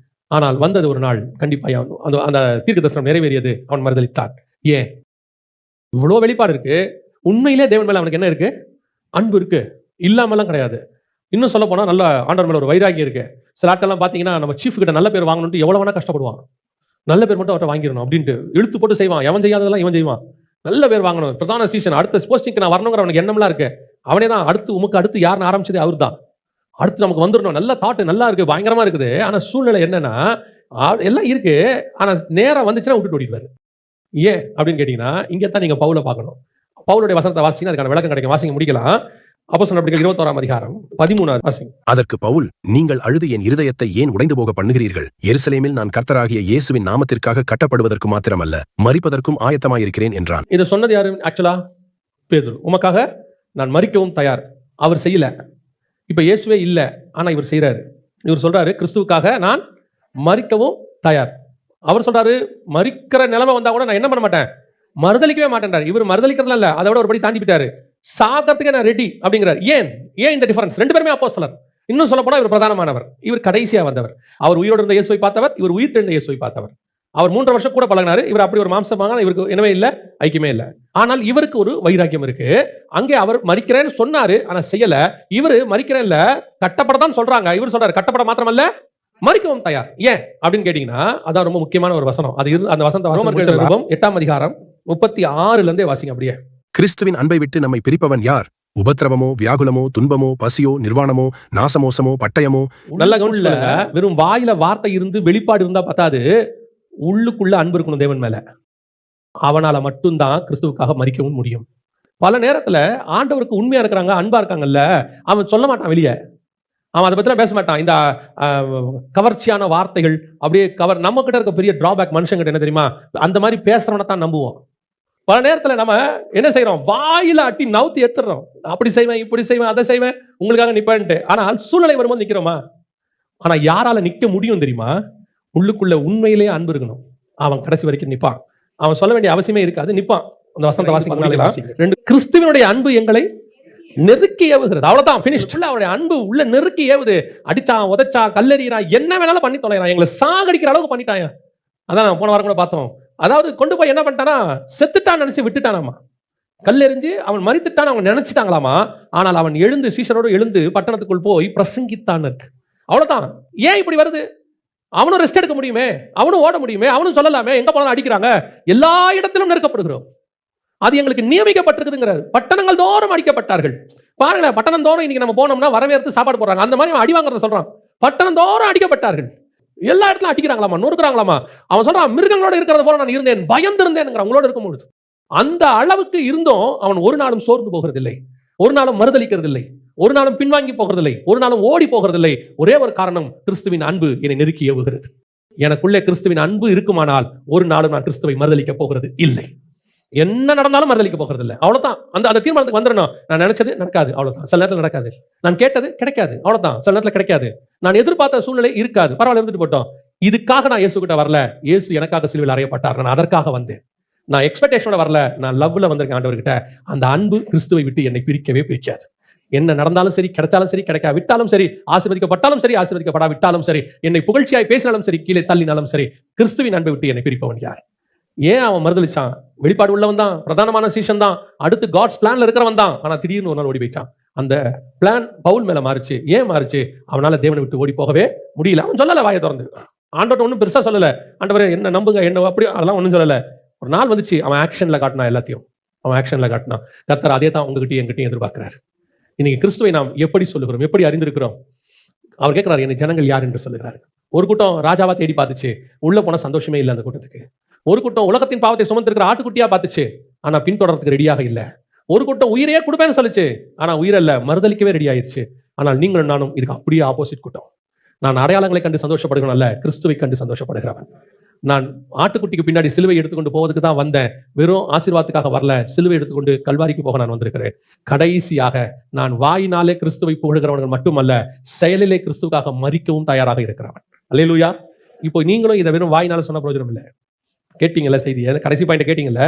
ஆனால் வந்தது ஒரு நாள், கண்டிப்பாக அந்த அந்த தீர்க்க தரிசனம் நிறைவேறியது, அவன் மறுதளித்தான். ஏன்? இவ்வளோ வெளிப்பாடு இருக்கு. உண்மையிலே தேவன் மேல அவனுக்கு என்ன இருக்கு? அன்பு இருக்கு, இல்லாமலாம் கிடையாது. இன்னும் சொல்ல போனா நல்ல ஆண்டவர் மேல ஒரு வைராகியம் இருக்கு. சில ஆட்டெல்லாம் பார்த்தீங்கன்னா நம்ம சீஃப் கிட்ட நல்ல பேர் வாங்கணும்னு எவ்வளோ வேணா கஷ்டப்படுவான். நல்ல பேர் மட்டும் அவர்கிட்ட வாங்கிடணும் அப்படின்ட்டு இழுத்து போட்டு செய்வான். எவன் செய்யாததெல்லாம் இவன் செய்வான். நல்ல பேர் வாங்கணும், பிரதான சீசன், அடுத்த போஸ்டிங்க்கு நான் வரணுங்கிற அவனுக்கு எண்ணம்லாம் இருக்கு. அவனே தான் அடுத்து உமக்கு அடுத்து யாருன்னு ஆரம்பிச்சதே அவர் தான். அடுத்து நமக்கு வந்துடணும், நல்ல தாட்டு நல்லா இருக்கு, பயங்கரமா இருக்குது. ஆனா சூழ்நிலை என்னன்னா எல்லாம் இருக்கு, ஆனா நேரம் வந்துச்சுன்னா விட்டுட்டு ஓடிடுவாரு. ஏன் அப்படின்னு கேட்டீங்கன்னா, இங்கே தான் நீங்க பவுலை பார்க்கணும். பவுலுடைய வசனத்தை வாசிங்கன்னா அதுக்கான விளக்கம் கிடைக்கும். வாசிங்க, முடிக்கலாம். அப்போஸ்தலர் நடவடிக்கைகள் 21ஆம் அதிகாரம் 13 வாசிங்க. அதற்கு பவுல், நீங்கள் அழுது என் இருதயத்தை ஏன் உடைந்து போக பண்ணுகிறீர்கள்? எருசலேமில் நான் கர்த்தராகிய இயேசுவின் நாமத்திற்காக கட்டப்படுவதற்கு மாத்திரமல்ல, மரிப்பதற்கும் ஆயத்தமாயிருக்கிறேன் என்றான். இதை சொன்னது யாரு? ஆக்சுவலா பேதுரு. உமக்காக நான் மரிக்கவும் தயார். அவர் செய்யல. இப்ப இயேசுவே இல்ல, ஆனா இவர் செய்யறாரு. இவர் சொல்றாரு, கிறிஸ்துவுக்காக நான் மரிக்கவும் தயார். அவர் சொல்றாரு, மரிக்கிற நிலைமை வந்தா கூட நான் என்ன பண்ண மாட்டேன், மறுதளிக்கவே மாட்டேன்றார். இவர் மறுதளிக்கிறதுல இல்ல, அதை விட ஒரு படி தாண்டி போயிட்டாரு. சாகிறதுக்கே நான் ரெடி அப்படிங்கிறார். ஏன் இந்த டிஃபரன்ஸ்? 2 பேருமே அப்போஸ்தலர். இன்னும் சொல்ல போனா இவர் பிரதானமானவர், இவர் கடைசியா வந்தவர். அவர் உயிரோடு இருந்த இயேசுவை பார்த்தவர், இவர் உயிர் தெழுந்த இயேசுவை பார்த்தவர். அவர் 3 வருஷம் கூட பழகினாரு. இவர் அப்படி ஒரு மாம்சமாக இவருக்கு என்னவே இல்லை, ஐக்கியமே இல்லை. ஆனால் இவருக்கு ஒரு வைராக்கியம் இருக்கு. அங்கே அவர் மரிக்கிறேன்னு சொன்னாரு, ஆனா செய்யல. இவரு மரிக்கிறேன் இல்ல, கட்டப்படத்தான் சொல்றாங்க. இவர் சொல்றாரு, கட்டப்பட மாத்திரமல்ல மரிக்கவும் தயார். ஏன் அப்படின்னு கேட்டீங்கன்னா, அதான் ரொம்ப முக்கியமான ஒரு வசனம். அது அந்த வசனத்தை 8ஆம் அதிகாரம் 36ல இருந்தே வாசிங்க அப்படியே. கிறிஸ்துவின் அன்பை விட்டு நம்மை பிரிப்பவன் யார்? உபத்திரவமோ, வியாகுலமோ, துன்பமோ, பசியோ, நிர்வாணமோ, நாசமோசமோ, பட்டயமோ? நல்ல கவுன்ல வெறும் வாயில வார்த்தை இருந்து வெளிப்பாடு இருந்தா பத்தாது, உள்ளுக்குள்ள அன்பு இருக்கணும் தேவன் மேல. அவனால மட்டும்தான் கிறிஸ்துவுக்காக மரிக்கவும் முடியும். பல நேரத்துல ஆண்டவருக்கு உண்மையா இருக்கிறாங்க, அன்பா இருக்காங்கல்ல, அவன் சொல்ல மாட்டான் வெளியே. அவன் அதை பத்திலாம் பேச மாட்டான். இந்த கவர்ச்சியான வார்த்தைகள் அப்படியே நம்ம கிட்ட இருக்க பெரிய டிராபேக் மனுஷங்கிட்ட என்ன தெரியுமா? அந்த மாதிரி பேசுறவனை தான் நம்புவோம். பல நேரத்தில் நம்ம என்ன செய்யறோம், வாயில அட்டி நவுத்தி எடுத்துறோம். அப்படி செய்வேன், இப்படி செய்வேன், அதை செய்வேன், உங்களுக்காக நிப்பேன்ட்டு. ஆனால் சூழ்நிலை வரும்போது நிக்கிறோமா? ஆனா யாரால நிக்க முடியும் தெரியுமா? உள்ளுக்குள்ள உண்மையிலேயே அன்பு இருக்கணும். அவன் கடைசி வரைக்கும் நிப்பான். அவன் சொல்ல வேண்டிய அவசியமே இருக்காது, நிப்பான். அந்த வசனத்தை வாசிக்க 2 கிறிஸ்துவனுடைய அன்பு எங்களை நெருக்கி ஏவுகிறது. அவ்வளவுதான், பினிஷ். அவருடைய அன்பு உள்ள நெருக்கி ஏவுது. அடிச்சான், உதைச்சா, கல்லெறிறான், என்ன வேணாலும் பண்ணி தொலைறான், எங்களை சாகடிக்கிற அளவுக்கு பண்ணிட்டான். அதான் போன வாரம் கூட பார்த்தோம். அதாவது கொண்டு போய் என்ன பண்ணிட்டானா, செத்துட்டான்னு நினைச்சு விட்டுட்டானாமா. கல்லெறிஞ்சு அவன் மரித்துட்டான் அவங்க நினைச்சிட்டாங்களாமா. ஆனால் அவன் எழுந்து சீஷரோடு எழுந்து பட்டணத்துக்குள் போய் பிரசங்கித்தான். அவ்வளவுதான். ஏன் இப்படி வருது? அவனும் ரெஸ்ட் எடுக்க முடியுமே, அவனும் ஓட முடியுமே, அவனும் சொல்லலாமே, எங்க போனாலும் அடிக்கிறாங்க, எல்லா இடத்திலும் நெருக்கப்படுகிறோம். அது எங்களுக்கு நியமிக்கப்பட்டிருக்குதுங்கிறார். பட்டணங்கள் தோறும் அடிக்கப்பட்டார்கள். பாருங்களேன், பட்டணம் தோறும் இன்னைக்கு நம்ம போனோம்னா வரவேற்று சாப்பாடு போடுறாங்க. அந்த மாதிரி அடி வாங்குறத சொல்றான். பட்டணம் தோறும் அடிக்கப்பட்டார்கள். எல்லா இடத்துல அடிக்கிறாங்களாமா, நொறுக்குறாங்களாமா. அவன் சொல்றான், மிருகங்களோட இருக்கிறத போல நான் இருந்தேன், பயந்திருந்தேன். அவங்களோட இருக்கும்போது அந்த அளவுக்கு இருந்தும் அவன் ஒரு நாளும் சோர்ந்து போகிறதில்லை, ஒரு நாளும் மறுதளிக்கிறதில்லை, ஒரு நாளும் பின்வாங்கி போகிறதில்லை, ஒரு நாளும் ஓடி போகிறதில்லை. ஒரே ஒரு காரணம், கிறிஸ்துவின் அன்பு என்னை நெருக்கி ஏவுகிறது. எனக்குள்ளே கிறிஸ்துவின் அன்பு இருக்குமானால் ஒரு நாளும் நான் கிறிஸ்துவை மறுதலிக்க போகிறது இல்லை. என்ன நடந்தாலும் மறுதலிக்க போகிறது இல்லை. அவ்வளவுதான். அந்த தீர்மானத்துக்கு வந்துடணும். நான் நினைச்சது நடக்காது, அவ்வளவுதான். சில நேரத்தில் நடக்காது. நான் கேட்டது கிடைக்காது, அவ்வளவுதான். சில நேரத்தில் கிடைக்காது. நான் எதிர்பார்த்த சூழ்நிலை இருக்காது, பரவாயில்ல, இருந்துட்டு போட்டோம். இதுக்காக நான் இயேசு கிட்ட வரல. இயேசு எனக்காக சிலுவையில் அறையப்பட்டார், நான் அதற்காக வந்தேன். நான் எக்ஸ்பெக்டேஷனோட வரல, நான் லவ்ல வந்திருக்கேன் ஆண்டவர்கிட்ட. அந்த அன்பு கிறிஸ்துவை விட்டு என்னை பிரிக்கவே பிரிக்காது. என்ன நடந்தாலும் சரி, கிடைச்சாலும் சரி, கிடைக்கா விட்டாலும் சரி, ஆசீர்வதிக்கப்பட்டாலும் சரி, ஆசீர்வதிக்கப்படா விட்டாலும் சரி, என்னை புகழ்ச்சியாய் பேசினாலும் சரி, கீழே தள்ளினாலும் சரி, கிறிஸ்துவின் அன்பை விட்டு என்னை பிரிப்பவன் யார்? ஏன் அவன் மறுதலிச்சான்? வெளிப்பாடு உள்ளவன் தான், பிரதானமான சீஷன் தான், அடுத்து காட்ஸ் பிளான்ல இருக்கிறவன் தான். ஆனா திடீர்னு ஒரு நாள் ஓடி போயிட்டான். அந்த பிளான் பவுல் மேல மாறுச்சு. ஏன் மாறுச்சு? அவனால தேவனை விட்டு ஓடி போகவே முடியல. அவன் சொல்லல, வாயை திறந்து. ஆண்டவர்ட்ட ஒன்றும் பெருசா சொல்லல, ஆண்டவரே என்ன நம்புங்க, என்ன அப்படி, அதெல்லாம் ஒன்றும் சொல்லல. ஒரு நாள் வந்துச்சு, அவன் ஆக்ஷன்ல காட்டினா, எல்லாத்தையும் அவன் ஆக்ஷன்ல காட்டினான். கர்த்தர் அதே தான் உங்ககிட்டயும் என்கிட்டயும் எதிர்பார்க்கிறார். இன்னைக்கு கிறிஸ்துவை நாம் எப்படி சொல்லுகிறோம், எப்படி அறிந்திருக்கிறோம்? அவர் கேட்கிறார், என்னை ஜனங்கள் யார் என்று சொல்லுகிறார். ஒரு கூட்டம் ராஜாவா தேடி பார்த்துச்சு, உள்ள போன சந்தோஷமே இல்லை அந்த கூட்டத்துக்கு. ஒரு கூட்டம் உலகத்தின் பாவத்தை சுமந்திருக்கிற ஆட்டுக்குட்டியா பார்த்துச்சு, ஆனா பின்தொடர்றதுக்கு ரெடியாக இல்லை. ஒரு கூட்டம் உயிரையே கொடுப்பேன்னு சொல்லிச்சு, ஆனா உயிரல்ல, மறுதலிக்கவே ரெடி ஆயிடுச்சு. ஆனால் நீங்களும் நானும் இதுக்கு அப்படியே ஆப்போசிட் கூட்டம். நான் அடையாளங்களை கண்டு சந்தோஷப்படுகிறேன் அல்ல, கிறிஸ்துவை கண்டு சந்தோஷப்படுகிறவன். நான் ஆட்டுக்குட்டிக்கு பின்னாடி சிலுவை எடுத்துக்கொண்டு போவதுக்கு தான் வந்தேன், வெறும் ஆசீர்வாதத்துக்காக வரல. சிலுவை எடுத்துக்கொண்டு கல்வாரிக்கு போக நான் வந்திருக்கிறேன். கடைசியாக நான் வாயினாலே கிறிஸ்துவை புகழ்கிறவர்கள் மட்டுமல்ல, செயலிலே கிறிஸ்துவுக்காக மரிக்கவும் தயாராக இருக்கிறவன். அல்லேலூயா. இப்போ நீங்களும் இதை வெறும் வாயினால சொன்ன பிரயோஜனம் இல்லை. கேட்டீங்கல்ல செய்தி, கடைசி பாயிண்ட் கேட்டீங்கல்ல.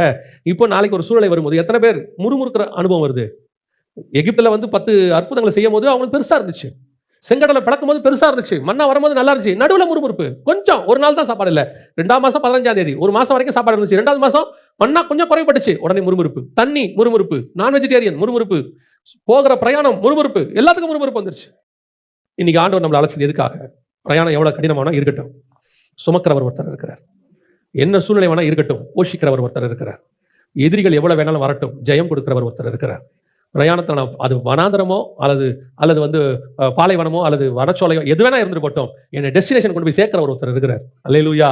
இப்போ நாளைக்கு ஒரு சூழ்நிலை வரும்போது எத்தனை பேர் முறுமுறுக்கிற அனுபவம் வருது? எகிப்துல 10 அற்புதங்களை செய்யும் போது அவங்களுக்கு பெருசா இருந்துச்சு. செங்கடலை பிளக்கும் போது பெருசா இருந்துச்சு. மண்ணா வரும்போது நல்லா இருந்துச்சு. நடுவில் முறுமுறுப்பு. கொஞ்சம் ஒரு நாள் தான் சாப்பாடு இல்லை. 2ஆம் மாசம் 15ஆம் தேதி ஒரு மாசம் வரைக்கும் சாப்பாடு இருந்துச்சு. 2வது மாசம் மண்ணா கொஞ்சம் குறைபட்டுச்சு, உடனே முறுமுறுப்பு. தண்ணி முறுமுறுப்பு, நான் வெஜிடேரியன் முறுமுறுப்பு, போகிற பிரயாணம் முறுமுறுப்பு, எல்லாத்துக்கும் முறுமுறுப்பு வந்துருச்சு. இன்னைக்கு ஆண்டவர் நம்மளை அழைச்சது எதுக்காக? பிரயாணம் எவ்வளவு கடினமான இருக்கட்டும், சுமக்கிறவர் ஒருத்தர் இருக்கிறார். என்ன சூழ்நிலை வேணா இருக்கட்டும், போஷிக்கிறவர் ஒருத்தர் இருக்கிறார். எதிரிகள் எவ்வளவு வேணாலும் வரட்டும், ஜெயம் கொடுக்கிறவர் ஒருத்தர் இருக்கிறார். பிரயாணத்தில் அது வனாந்தரமோ அல்லது பாலைவனமோ அல்லது வனச்சோலையோ எது வேணா இருந்துட்டு போட்டோம், என்னை டெஸ்டினேஷன் கொண்டு போய் சேர்க்கிறவர் ஒருத்தர் இருக்கிறார். அல்லேலூயா.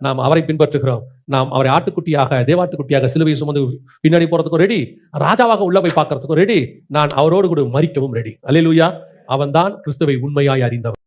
நாம் அவரை பின்பற்றுகிறோம். நாம் அவரை ஆட்டுக்குட்டியாக, தேவாட்டுக்குட்டியாக சிலுவையை சுமந்து பின்னாடி போறதுக்கும் ரெடி, ராஜாவாக உள்ள போய் பார்க்கறதுக்கும் ரெடி, நான் அவரோடு கூட மரிக்கவும் ரெடி. அல்லேலூயா. அவன் தான் கிறிஸ்துவை உண்மையாய் அறிந்தவன்.